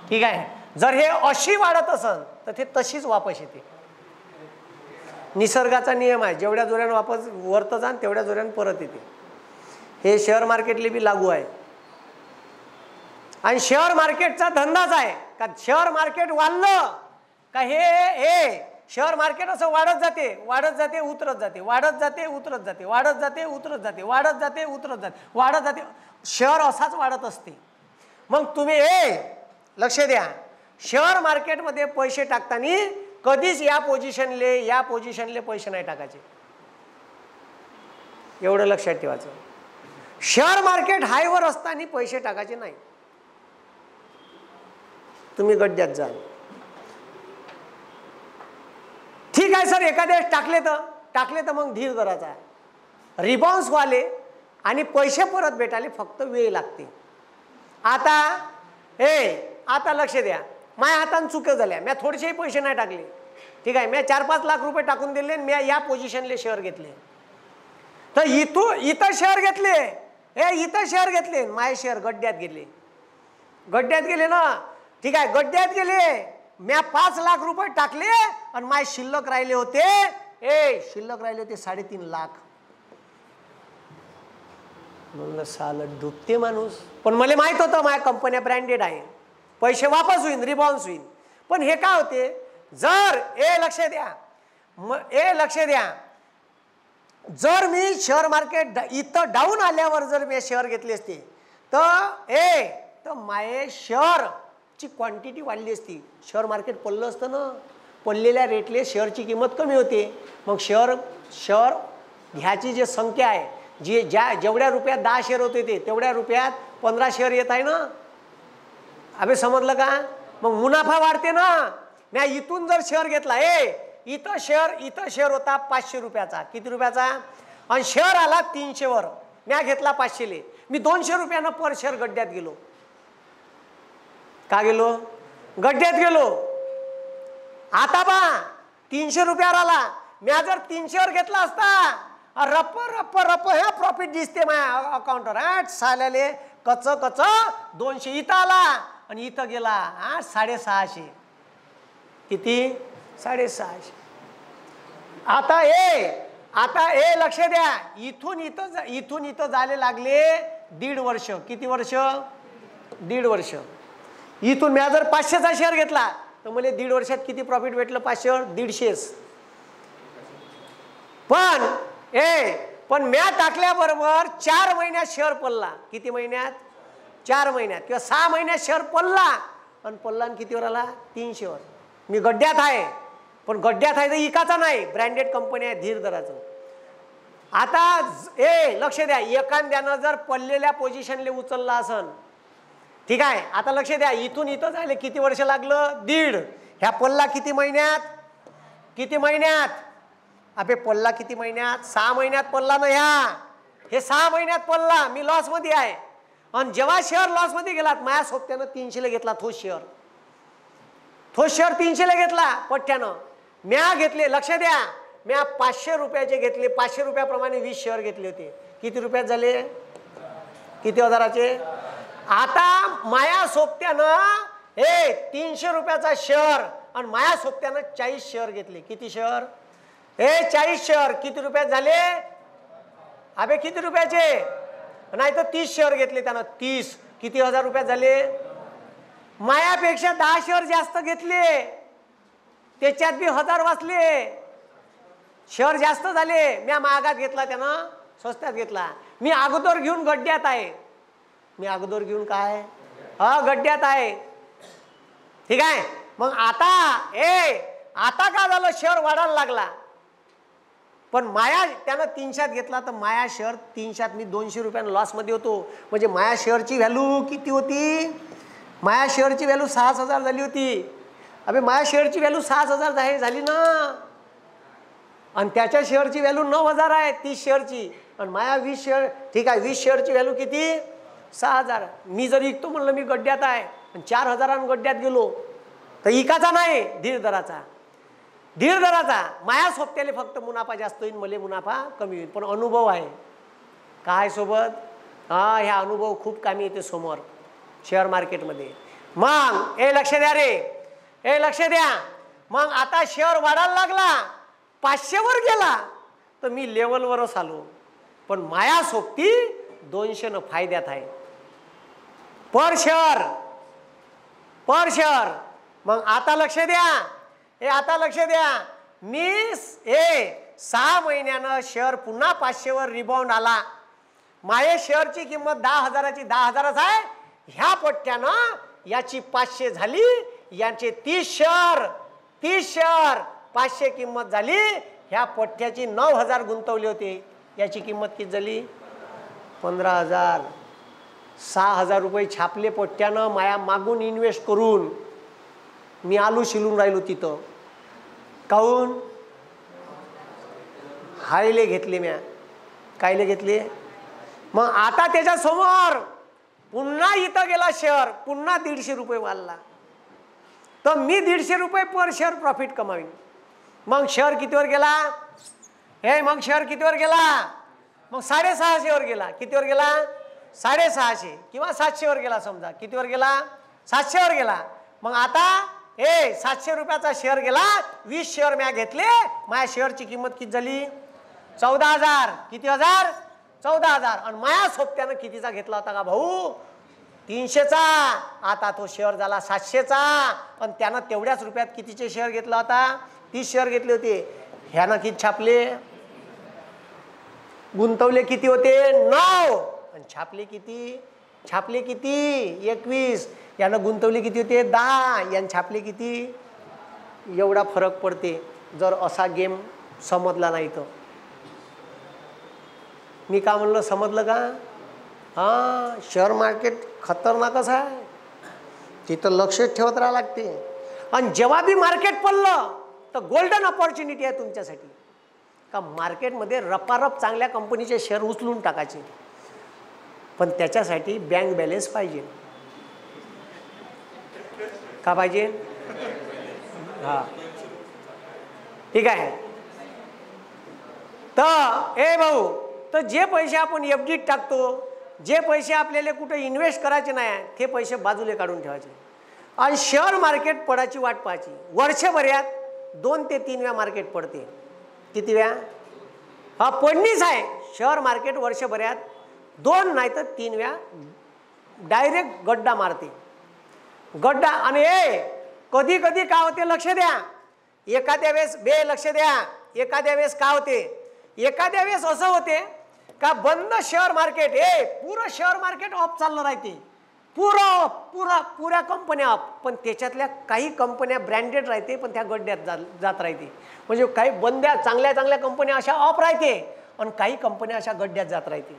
ठीक आहे, जर हे अशी वाढत असेल तर ते तशीच वापस येते. निसर्गाचा नियम आहे, जेवढ्या जोऱ्यानं वापस वरत जाण तेवढ्या जोऱ्यानं परत येते. हे शेअर मार्केटला बी लागू आहे. आणि शेअर मार्केटचा धंदाच आहे का शेअर मार्केट वाढलं का हे शेअर मार्केट असं वाढत जाते, वाढत जाते, उतरत जाते, वाढत जाते, उतरत जाते, वाढत जाते, उतरत जाते, वाढत जाते, उतरत जाते, वाढत जाते. शेअर असाच वाढत असते. मग तुम्ही लक्ष द्या, शेअर मार्केटमध्ये पैसे टाकताना कधीच या पोझिशनले पैसे नाही टाकायचे. एवढं लक्षात ठेवायचं. शेअर मार्केट हायवर असताना पैसे टाकायचे नाही. तुम्ही गड्ड्यात जाल. ठीक आहे सर, एखाद्या टाकले तर मग धीर करायचा. रिबाउन्स वाले आणि पैसे परत भेटायला फक्त वेळ लागते. आता लक्ष द्या, माझ्या हाताने चुक्या झाल्या. मी थोडेसेही पैसे नाही टाकले. ठीक आहे, मी 4-5 लाख रुपये टाकून दिले. मी या पोझिशनले शेअर घेतले. तर इथं शेअर घेतले, इथं शेअर घेतले, माझे शेअर गड्ड्यात गेले ना. ठीक आहे, गड्ड्यात गेले. मी 5 लाख रुपये टाकले आणि माझे शिल्लक राहिले होते 3.5 लाख. म्हणलं सालं डुबते माणूस. पण मला माहित होतं माझ्या कंपन्या ब्रँडेड आहे, पैसे वापस होईल, रिबाउन्स होईल. पण हे काय होते, जर लक्ष द्या, जर मी शेअर मार्केट इथं डाऊन आल्यावर जर मी शेअर घेतले असते तर माझे शेअरची क्वांटिटी वाढली असती. शेअर मार्केट पडलं असतं ना, पडलेल्या रेटले शेअरची किंमत कमी होते. मग शेअर घ्यायची जी संख्या आहे, जेवढ्या रुपयात 10 शेअर होते तेवढ्या रुपयात 15 शेअर येत आहे ना. अबे समजलं का? मग मुनाफा वाढते ना. मी इथून जर शेअर घेतला, इथं शेअर होता 500 रुपयाचा. किती रुपयाचा? आणि शेअर आला 300 वर, म्या घेतला 500 ले, मी 200 रुपयानं पर शेअर गड्ड्यात गेलो. का गेलो? गड्ड्यात गेलो. आता बा 300 रुपयावर आला, म्या जर 300 वर घेतला असता, रप रप रप ह्या प्रॉफिट दिसते माझ्या अकाउंटवर. साल्याले कच कच 200 इथं आला आणि इथं गेला 650. किती? 650. आता ए लक्ष द्या, इथून इथं जायला लागले 1.5 वर्ष. किती वर्ष? 1.5 वर्ष. इथून म्या जर 500चा शेअर घेतला तर मला 1.5 वर्षात किती प्रॉफिट भेटलं? 500 वर 150. पण म्या टाकल्याबरोबर 4 महिन्यात शेअर पडला. किती महिन्यात? 4 महिन्यात किंवा 6 महिन्यात शेअर पडला. आणि पडला आणि कितीवर आला? 300 वर. मी गड्ड्यात आहे, पण गड्ड्यात आहे तर इकाचा नाही, ब्रँडेड कंपनी आहे धीर दराचं. आता लक्ष द्या, एखाद्यानं जर पडलेल्या पोझिशनले उचलला असन, ठीक आहे. आता लक्ष द्या, इथून इथं जायला किती वर्ष लागलं? 1.5. ह्या पडला किती महिन्यात? किती महिन्यात? अबे पडला किती महिन्यात? 6 महिन्यात पडला ना. हे 6 महिन्यात पडला. मी लॉस मध्ये आहे. आणि जेव्हा शेअर लॉस मध्ये गेलात, माझ्या सोबत्यानं 300 ला घेतला तो शेअर 300 ला घेतला पट्ट्यानं. म्या घेतले, लक्ष द्या, म्या 500 रुपयाचे घेतले. 500 रुपयाप्रमाणे 20 शेअर घेतले होते. किती रुपयात झाले? किती हजाराचे? आता माया सोबत्यानं 300 रुपयाचा शेअर आणि माया सोबत्यानं 40 शेअर घेतले. किती शेअर? 40 शेअर. किती रुपयात झाले? अबे किती रुपयाचे? नाही तर 30 शेअर घेतले त्यानं. 30. किती हजार रुपयात झाले? मायापेक्षा 10 शेअर जास्त घेतले, त्याच्यात बी 1000 वाचले. शेअर जास्त झाले. म्या महागात घेतला, त्यानं स्वस्तात घेतला. मी अगोदर घेऊन गड्ड्यात आहे. मी अगोदर घेऊन काय? गड्ड्यात आहे. ठीक आहे. मग आता का झालं? शेअर वाढायला लागला. पण माया त्यानं 300 घेतला तर माया शेअर 300 मी 200 रुपयानं लॉसमध्ये होतो. म्हणजे माया शेअरची व्हॅल्यू किती होती? माया शेअरची व्हॅल्यू 6000 झाली होती. अबे माया शेअरची व्हॅल्यू 6000 झाली ना. आणि त्याच्या शेअरची व्हॅल्यू 9000 आहे 30 शेअरची. आणि माया 20 शेअर, ठीक आहे, 20 शेअरची व्हॅल्यू किती? 6000. मी जर इकतो म्हणलं, मी गड्ड्यात आहे आणि 4000 गड्ड्यात गेलो तर इकाचा नाही, धीर दराचा. धीर दराचा. माया सोबत्याले फक्त मुनाफा जास्त होईल, मले मुनाफा कमी होईल. पण अनुभव आहे काय सोबत? ह्या अनुभव खूप कामी येते समोर शेअर मार्केटमध्ये. मग लक्ष द्या रे, लक्ष द्या. मग आता शेअर वाढायला लागला, 500 वर गेला तर मी लेवलवरच आलो. पण माया सोबती 200 न फायद्यात आहे पर शेअर. मग आता लक्ष द्या, आता लक्ष द्या. मी 6 महिन्यानं शेअर पुन्हा 500 वर रिबाउंड आला. माझ्या शेअरची किंमत 10,000ची 10,000च आहे. ह्या पट्ट्यानं याची 500 झाली, यांचे 30 शेअर 500 किंमत झाली. ह्या पट्ट्याची 9000 गुंतवले होते, याची किंमत किती झाली? 15000. 6000 रुपये छापले पट्ट्यानं माया मागून इन्व्हेस्ट करून. मी आलू शिलून राहिलो तिथं. काहून? हायले घेतले म्या. कायले घेतले? मग आता त्याच्या समोर पुन्हा इथं गेला शेअर, पुन्हा 150 रुपये वाढला तर मी 150 रुपये पर शेअर प्रॉफिट कमावीन. मग शेअर कितीवर गेला? मग शेअर कितीवर गेला? मग 650 वर गेला. कितीवर गेला? 650 किंवा 700 वर गेला. समजा कितीवर गेला? 700 वर गेला. मग आता 700 रुपयाचा शेअर गेला, 20 शेअर म्या घेतले. माझ्या शेअरची किंमत किती झाली? 14000. किती हजार? 14000. आणि माया सोबत्यानं कितीचा घेतला होता का भाऊ? 300चा. आता तो शेअर झाला 700चा. आणि त्यानं तेवढ्याच रुपयात कितीचे शेअर घेतला होता? 30 शेअर घेतले होते. ह्यानं किती छापले? गुंतवले किती होते? 9. आणि छापले किती? 21. यानं गुंतवले किती होते? 10. यानं छापले किती? एवढा फरक पडते जर असा गेम समजला नाही तर. मी का म्हणलं, समजलं का? शेअर मार्केट खतरनाकच आहे, तिथं लक्ष ठेवत राहावं लागते. आणि जेव्हा बी मार्केट पडलं तर गोल्डन अपॉर्च्युनिटी आहे तुमच्यासाठी. का मार्केटमध्ये रपारप चांगल्या कंपनीचे शेअर उचलून टाकायचे, पण त्याच्यासाठी बँक बॅलन्स पाहिजे. का पाहिजे? हां, ठीक आहे. तर ए भाऊ, तर जे पैसे आपण FD टाकतो, जे पैसे आपल्याला कुठे इन्व्हेस्ट करायचे नाही, ते पैसे बाजूला काढून ठेवायचे आणि शेअर मार्केट पडायची वाट पाहायची. वर्षभरात 2 ते 3 वेळा मार्केट पडते. किती वेळा? हा, पडणीच आहे. शेअर मार्केट वर्षभरात 2 नाही तर 3 वेळा डायरेक्ट गड्डा मारते. गड्डा. आणि कधी कधी काय होते लक्ष द्या. एखाद्या वेळेस लक्ष द्या, एखाद्या वेळेस काय होते, एखाद्या वेळेस असं होते का बंद शेअर मार्केट, पुरं शेअर मार्केट ऑफ चाललं राहते, पुऱ्या कंपन्या ऑफ, पण त्याच्यातल्या काही कंपन्या ब्रँडेड राहते पण त्या गड्ड्यात जात राहते. म्हणजे काही बंद्या चांगल्या कंपन्या अशा ऑफ राहते आणि काही कंपन्या अशा गड्ड्यात जात राहते.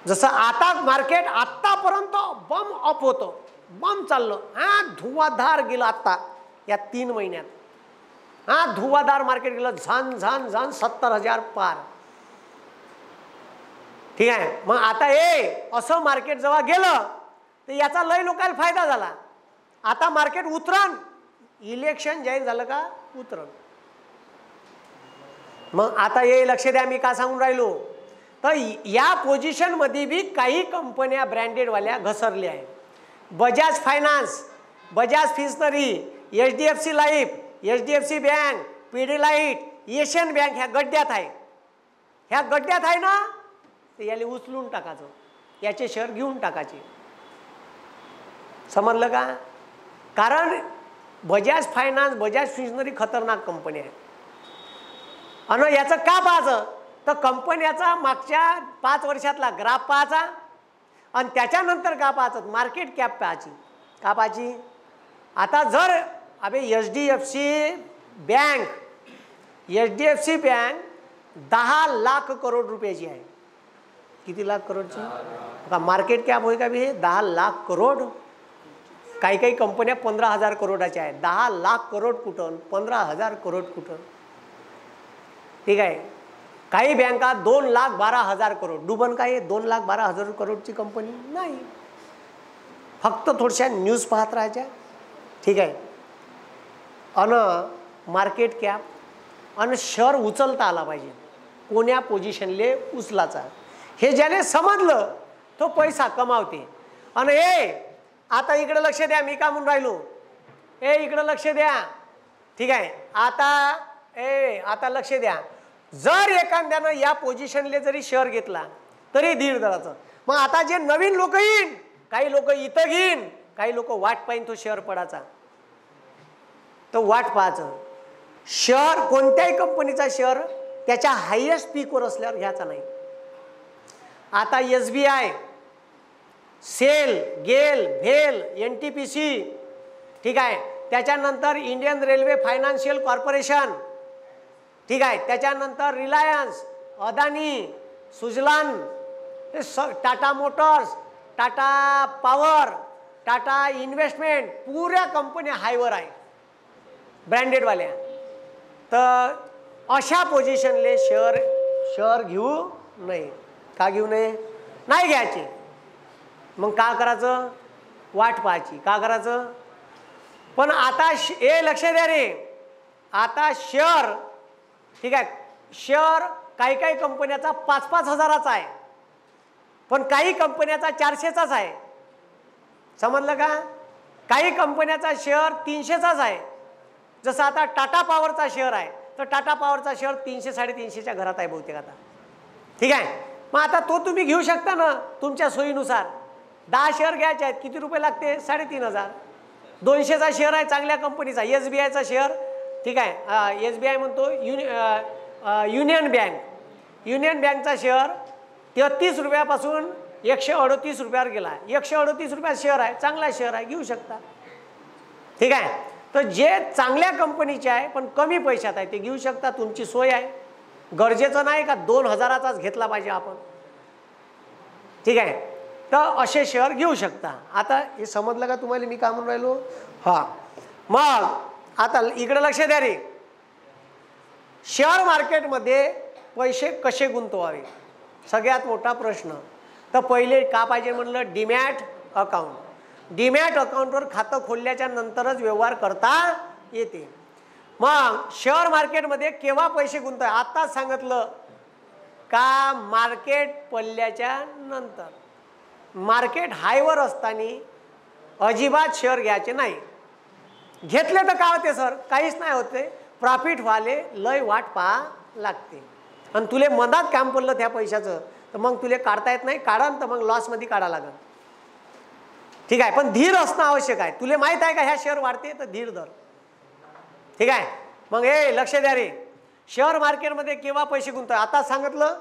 जसं आता मार्केट आतापर्यंत बम ऑफ होतं, बम चाललं, धुवाधार गेलं. आता या 3 महिन्यात धुवाधार मार्केट गेलं, झन 70,000 पार. ठीक आहे. मग आता असं मार्केट जेव्हा गेलं तर याचा लय लोकांना फायदा झाला. आता मार्केट उतरण, इलेक्शन जाहीर झालं का उतरण. मग आता लक्ष द्या, मी का सांगून राहिलो, तर या पोझिशन मध्ये बी काही कंपन्या ब्रँडेडवाल्या घसरल्या आहेत. Bajaj finance, Bajaj Finserv, HDFC life, HDFC bank, Pidilite, Asian bank ह्या गड्ड्यात आहे. ह्या गड्ड्यात आहे ना, तर याला उचलून टाकायचं, याचे शेअर घेऊन टाकायचे. समजलं का? कारण बजाज फायनान्स, बजाज फिन्सनरी खतरनाक कंपनी आहे. आणि याचं का पाहायचं, तर कंपन्याचा मागच्या 5 वर्षातला ग्राफ पाहायचा आणि त्याच्यानंतर का पाहायचं, मार्केट कॅप पाहायची. का पाहायची? आता जर HDFC बँक 10 लाख करोड रुपयाची आहे. किती लाख करोडची? का मार्केट कॅप होय का बी? 10 लाख करोड. काही कंपन्या 15,000 करोडाच्या आहेत. 10 लाख करोड कुठं, 15,000 करोड कुठं. ठीक आहे. काही बँका 2,12,000 करोड. डुबन काय 2,12,000 करोडची कंपनी नाही. फक्त थोड्याशा न्यूज पाहत राहायच्या. ठीक आहे. मार्केट कॅप आणि शेअर उचलता आला पाहिजे, कोण्या पोझिशनले उचलाचा, हे ज्याने समजलं तो पैसा कमावते. आणि आता इकडे लक्ष द्या, मी का म्हणून राहिलो, इकडे लक्ष द्या. ठीक आहे. आता लक्ष द्या. जर एखाद्यानं या पोझिशनले जरी शेअर घेतला तरी 1.5 दराचं. मग आता जे नवीन लोक येईन, काही लोक इथं घेईन, काही लोक वाट पाहिन तो शेअर पडाचा, तो वाट पाहायचं. शेअर कोणत्याही कंपनीचा शेअर त्याच्या हायेस्ट पीकवर असल्यावर घ्यायचा नाही. आता SBI, सेल, गेल, भेल, NTPC, ठीक आहे, त्याच्यानंतर इंडियन रेल्वे फायनान्शियल कॉर्पोरेशन, ठीक आहे, त्याच्यानंतर Reliance, Adani, Suzlon, Tata motors, Tata power, Tata investment, पुऱ्या कंपन्या हायवर आहे ब्रँडेडवाल्या. तर अशा पोझिशनले शेअर घेऊ नये. का घेऊ नये? नाही घ्यायचे. मग का करायचं? वाट पाहायची. का करायचं? पण आता लक्ष द्या रे, आता शेअर, ठीक आहे, शेअर काही कंपन्याचा 5-5 हजाराचा आहे, पण काही कंपन्याचा 400चाच आहे. समजलं का? काही कंपन्याचा शेअर 300चाच आहे. जसं आता टाटा पॉवरचा शेअर आहे, तर टाटा पॉवरचा शेअर 300-350च्या घरात आहे बहुतेक आता. ठीक आहे. मग आता तो तुम्ही घेऊ शकता ना तुमच्या सोयीनुसार. 10 शेअर घ्यायचे आहेत, किती रुपये लागते? 3,500. 200चा शेअर आहे चांगल्या कंपनीचा, SBIचा शेअर. ठीक आहे. SBI म्हणतो युनियन बँक. युनियन बँकचा शेअर 33 रुपयापासून 138 रुपयावर गेला. 138 रुपयात शेअर आहे, चांगला शेअर आहे, घेऊ शकता. ठीक आहे. तर जे चांगल्या कंपनीचे आहे पण कमी पैशात आहे ते घेऊ शकता, तुमची सोय आहे. गरजेचं नाही का 2,000चाच घेतला पाहिजे आपण. ठीक आहे. तर असे शेअर घेऊ शकता. आता हे समजलं का तुम्हाला मी काय म्हणून राहिलो? हां. मग आता इकडे लक्ष द्या रे. शेअर मार्केटमध्ये पैसे कसे गुंतवावे, सगळ्यात मोठा प्रश्न. तर पहिले का पाहिजे म्हणलं, डीमॅट अकाउंट. डीमॅट अकाउंटवर खातं खोलल्याच्या नंतरच व्यवहार करता येते. मग शेअर मार्केटमध्ये केव्हा पैसे गुंतवावे, आत्ताच सांगितलं का मार्केट पडल्याच्या नंतर. मार्केट हायवर असताना अजिबात शेअर घ्यायचे नाही. घेतले तर काय होते सर, काहीच नाही होते. प्रॉफिट व्हाले लय वाट पहा लागते. आणि तुले मधात काम पडलं त्या पैशाचं तर मग तुले काढता येत नाही. काढन तर मग लॉसमध्ये काढा लागेल. ठीक आहे, पण धीर असणं आवश्यक आहे. तुले माहीत आहे का ह्या शेअर वाढते तर धीर धर. ठीक आहे, मग लक्ष द्या रे. शेअर मार्केटमध्ये केव्हा पैसे गुंतवावे, आता सांगितलं.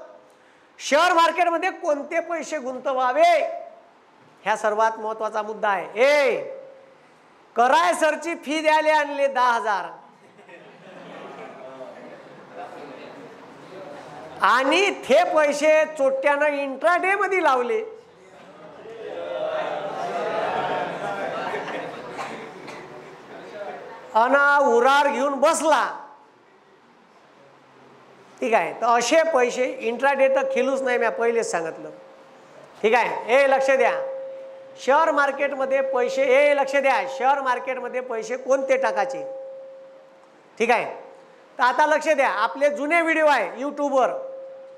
शेअर मार्केटमध्ये कोणते पैसे गुंतवावे ह्या सर्वात महत्त्वाचा मुद्दा आहे. कराय सरची फी द्यायला आणले 10,000 आणि ते पैसे चोट्यानं इंट्राडे मध्ये लावले. अना उरार घेऊन बसला. ठीक आहे, तर असे पैसे इंट्राडे तर खेळूच नाही, मी पहिलेच सांगितलं. ठीक आहे, लक्ष द्या. शेअर मार्केटमध्ये पैसे, लक्ष द्या, शेअर मार्केटमध्ये पैसे कोणते टाकायचे. ठीक आहे, तर आता लक्ष द्या. आपले जुने व्हिडिओ आहे यूट्यूबवर,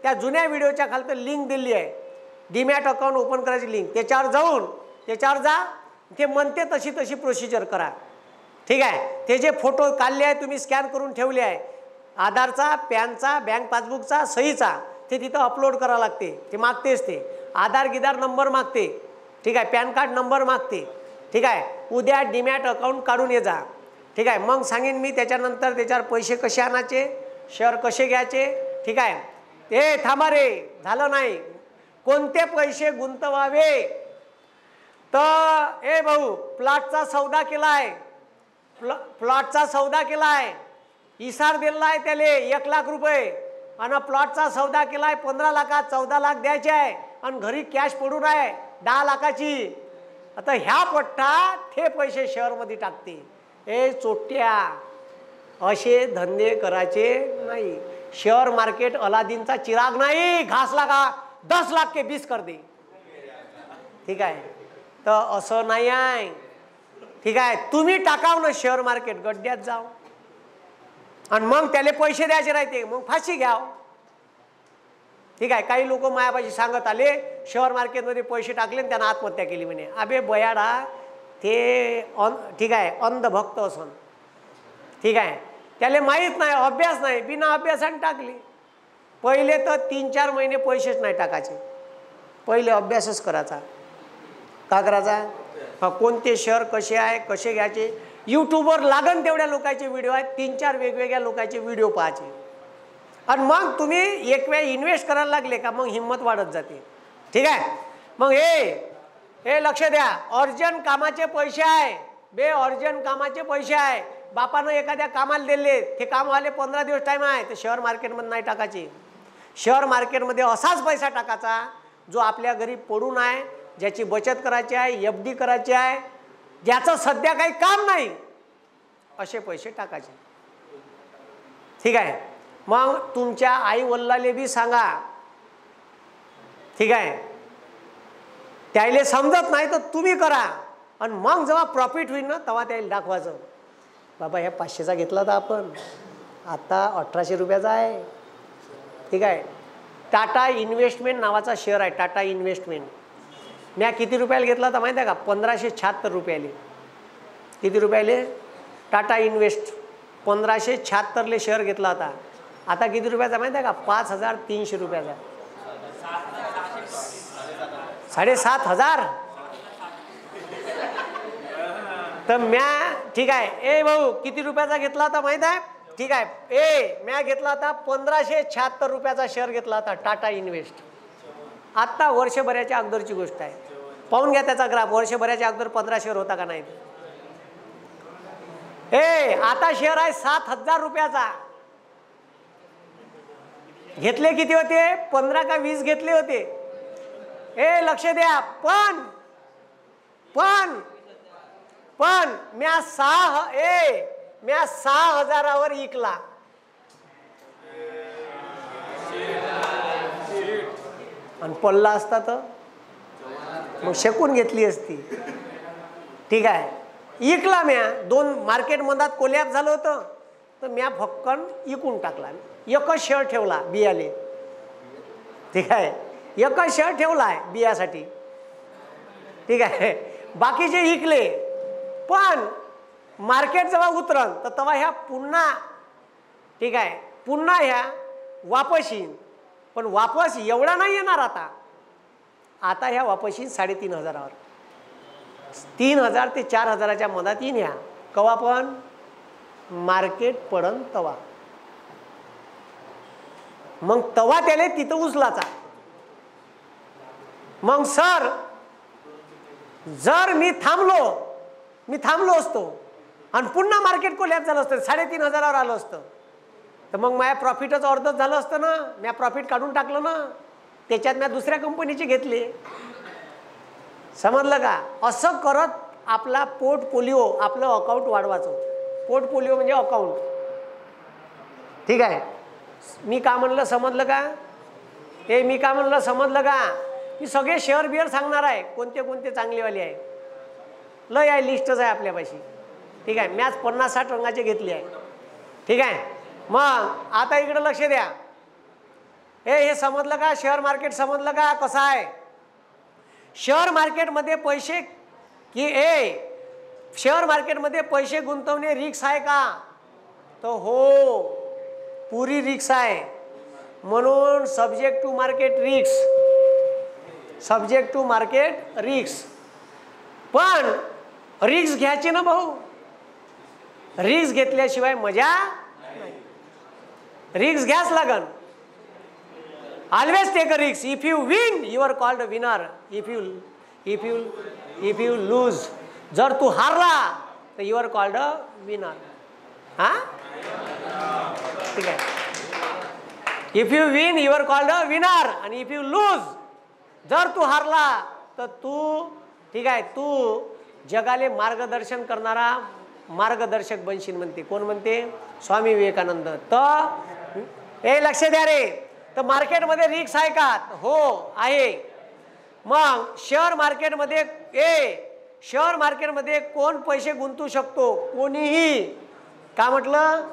त्या जुन्या व्हिडिओच्या खाली लिंक दिली आहे. डीमॅट अकाउंट ओपन करायची लिंक, त्याच्यावर जा. ते म्हणते तशी तशी प्रोसिजर करा. ठीक आहे, ते जे फोटो काढले आहे तुम्ही स्कॅन करून ठेवले आहे, आधारचा, पॅनचा, बँक पासबुकचा, सहीचा, ते तिथं अपलोड करावं लागते. ते मागतेच, ते आधार गिधार नंबर मागते. ठीक आहे, पॅन कार्ड नंबर मागते. ठीक आहे, उद्या डीमॅट अकाउंट काढून ये जा. ठीक आहे, मग सांगेन मी त्याच्यानंतर त्याच्यावर पैसे कसे आणायचे, शेअर कसे घ्यायचे. ठीक आहे, थांबा रे, झालं नाही. कोणते पैसे गुंतवावे, तर भाऊ प्लॉटचा सौदा केलाय, प्लॉटचा सौदा केलाय, इसार दिला आहे त्याले 1 लाख रुपये, आणि प्लॉटचा सौदा केलाय 15 लाखात, 14 लाख द्यायचे आहे, आणि घरी कॅश पडून आहे 10 लाखाची. आता ह्या पट्टा ते पैसे शेअरमध्ये टाकते. चोट्या, असे धंदे करायचे नाही. शेअर मार्केट अलादीनचा चिराग नाही, घास लागा 10 लाख के 20 कर दे. ठीक आहे, तर असं नाही आहे. ठीक आहे, तुम्ही टाकाव ना शेअर मार्केट, गड्ड्यात जाओ आणि मग त्याला पैसे द्यायचे राहते, मग फाशी घ्याव. ठीक आहे, काही लोक मायापाशी सांगत आले शेअर मार्केटमध्ये पैसे टाकले आणि त्यानं आत्महत्या केली म्हणे. अबे बयाडा, ते ठीक आहे अंधभक्त असन. ठीक आहे, त्याला माहीत नाही, अभ्यास नाही, बिना अभ्यासाने टाकली. पहिले तर 3-4 महिने पैसेच नाही टाकायचे, पहिले अभ्यासच करायचा. का करायचा, कोणते शेअर कसे आहे, कसे घ्यायचे. यूट्यूबवर लागन तेवढ्या लोकांचे व्हिडिओ आहेत, 3-4 वेगवेगळ्या लोकांचे व्हिडिओ पाहायचे. आणि मग तुम्ही एक वेळ इन्व्हेस्ट करायला लागले का मग हिंमत वाढत जाते. ठीक आहे, मग हे लक्ष द्या. अर्जंट कामाचे पैसे आहे, अर्जंट कामाचे पैसे आहे. बापानं एखाद्या कामाला दिले, ते कामवाले 15 दिवस टाईम आहे, तर शेअर मार्केटमध्ये नाही टाकायचे. शेअर मार्केटमध्ये असाच पैसा टाकायचा जो आपल्या घरी पडून आहे, ज्याची बचत करायची आहे, FD करायची आहे, ज्याचं सध्या काही काम नाही, असे पैसे टाकायचे. ठीक आहे, मग तुमच्या आई वडिलांना बी सांगा. ठीक आहे, त्याला समजत नाही तर तुम्ही करा, आणि मग जेव्हा प्रॉफिट होईल ना तेव्हा त्याला दाखवायचं, बाबा ह्या 500चा घेतला होता आपण, आता 1800 रुपयाचा आहे. ठीक आहे, टाटा इन्व्हेस्टमेंट नावाचा शेअर आहे, टाटा इन्व्हेस्टमेंट. मी किती रुपयाला घेतला होता माहिती आहे का, 1576 रुपयाले. किती रुपयाले, टाटा इन्व्हेस्ट 1576ले शेअर घेतला होता. आता किती रुपयाचा माहिती आहे का, 5300 रुपयाचा. 7500. तर म्या, ठीक आहे, भाऊ किती रुपयाचा घेतला होता माहिती आहे. ठीक आहे, म्या घेतला होता 1576 रुपयाचा शेअर घेतला होता टाटा इन्व्हेस्ट. आत्ता वर्षभराच्या अगोदरची गोष्ट आहे, पाहून घ्या त्याचा ग्राफ. वर्षभराच्या अगोदर 15 शेअर होता का नाही. आता शेअर आहे 7000 रुपयाचा. घेतले किती होते, 15 का 20 घेतले होते. लक्ष द्या. पण म्या 6000वर विकला. आणि पडला असता तर मग शेकून घेतली असती. ठीक आहे, इकला म्या. 2 मार्केट मधात कोलॅप झालं होतं तर म्या फक्कन इकून टाकला. एकच शेअर ठेवला बियाले. ठीक आहे, एकच शेअर ठेवला आहे बियासाठी. ठीक आहे, बाकीचे इकले. पण मार्केट जेव्हा उतरल तर तेव्हा ह्या पुन्हा, ठीक आहे, पुन्हा ह्या वापस येईन. पण वापस एवढा नाही येणार आता. आता ह्या वापस येईन 3,500वर. 3,000 ते 4,000च्या मधात येईन ह्या. कवा पण मार्केट पडन तवा. मग तवा त्याला तिथं उचलाचा. मग सर जर मी थांबलो असतो आणि पुन्हा मार्केट कोलॅप झालं असतं, 3,500वर आलं असतं, तर मग माझ्या प्रॉफिटच अर्धच झालं असतं ना. मी प्रॉफिट काढून टाकलं ना. त्याच्यात मी दुसऱ्या कंपनीचे घेतले. समजलं का? असं करत आपला पोर्टफोलिओ, आपलं अकाउंट वाढवायचं. पोर्टफोलिओ म्हणजे अकाउंट. ठीक आहे, मी का म्हणलं समजलं का? मी का म्हणलं समजलं का? मी सगळे शेअर बिअर सांगणार आहे, कोणते कोणते चांगलेवाले आहे. लय आहे, लिस्टच आहे आपल्यापाशी. ठीक आहे, मॅच 50-60 रंगाचे घेतले आहे. ठीक आहे, मग आता इकडे लक्ष द्या. हे समजलं का? शेअर मार्केट समजलं का कसं आहे? शेअर मार्केटमध्ये पैसे शेअर मार्केटमध्ये पैसे गुंतवणे रिस्क आहे का? तर हो, पुरी रिस्क आहे. म्हणून सब्जेक्ट टू मार्केट रिस्क. पण रिस्क घ्यायची ना भाऊ. रिस्क घेतल्याशिवाय मजा नाही. रिस्क घ्याच लागन. Always take a risk. If you win you are called a winner. If you lose, जर तू हारला तर you are called a winner. हा, ठीक आहे. If you win you are called a winner. आणि इफ यू लूज, जर तू हारला तर तू, ठीक आहे, तू जगाले मार्गदर्शन करणारा मार्गदर्शक बनशील म्हणते. कोण म्हणते? स्वामी विवेकानंद. तर लक्ष द्या रे. तर मार्केटमध्ये रिस्क आहे का? हो आहे. मग शेअर मार्केटमध्ये कोण पैसे गुंतवू शकतो? कोणीही. का म्हटलं?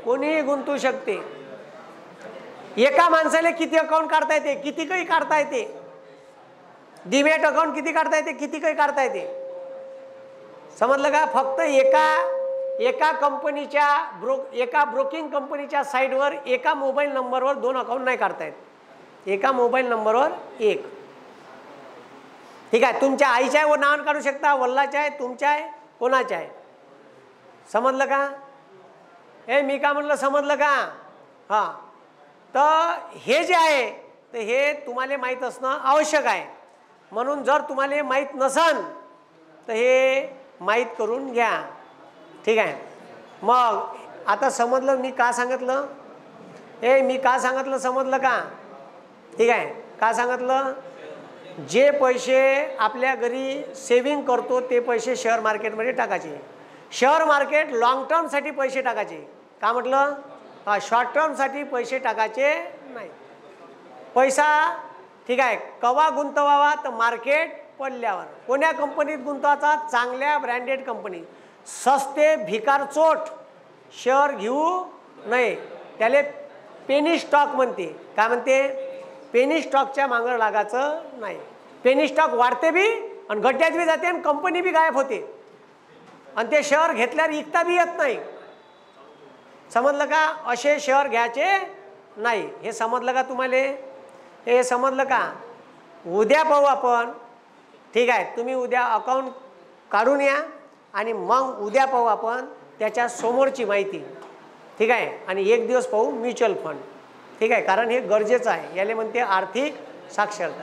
कोणीही गुंतवू शकते. एका माणसाला किती अकाउंट काढता येते? किती काही काढता येते. डीमॅट अकाउंट किती काढता येते? किती काही काढता येते. समजलं का? फक्त एका कंपनीच्या एका ब्रोकिंग कंपनीच्या साईडवर एका मोबाईल नंबरवर 2 अकाउंट नाही काढता येत. एका मोबाईल नंबरवर 1. ठीक आहे, तुमच्या आईच्या आहे व नावानं काढू शकता, वल्लाच्या आहे, तुमच्या आहे, कोणाच्या आहे. समजलं का? मी का म्हणलं समजलं का? हां, तर हे जे आहे तर हे तुम्हाला माहीत असणं आवश्यक आहे. म्हणून जर तुम्हाला माहीत नसन तर हे माहीत करून घ्या. ठीक आहे, मग आता समजलं मी का सांगितलं? मी का सांगितलं समजलं का? ठीक आहे, का सांगितलं? जे पैसे आपल्या घरी सेविंग करतो ते पैसे शेअर मार्केटमध्ये टाकायचे. शेअर मार्केट लॉंग टर्मसाठी पैसे टाकायचे. का म्हटलं? शॉर्ट टर्मसाठी पैसे टाकायचे नाही. पैसा, ठीक आहे, कवा गुंतवावा? तर मार्केट पडल्यावर. कोण्या कंपनीत गुंतवायचा? चांगल्या ब्रँडेड कंपनी. सस्ते भिकारचोट शेअर घेऊ नये. त्याले पेनी स्टॉक म्हणते. काय म्हणते? पेनी स्टॉकच्या मागं लागायचं नाही. पेनी स्टॉक वाढते बी आणि गड्ड्यात बी जाते आणि कंपनी बी गायब होते आणि ते शेअर घेतल्यावर विकता बी येत नाही. समजलं का? असे शेअर घ्यायचे नाही. हे समजलं का तुम्हाला? हे समजलं का? उद्या पाहू आपण. ठीक आहे, तुम्ही उद्या अकाउंट काढून या आणि मग उद्या पाहू आपण त्याच्या समोरची माहिती. ठीक आहे, आणि एक दिवस पाहू म्युच्युअल फंड. ठीक आहे, कारण हे गरजेचं आहे. याला म्हणते आर्थिक साक्षरता.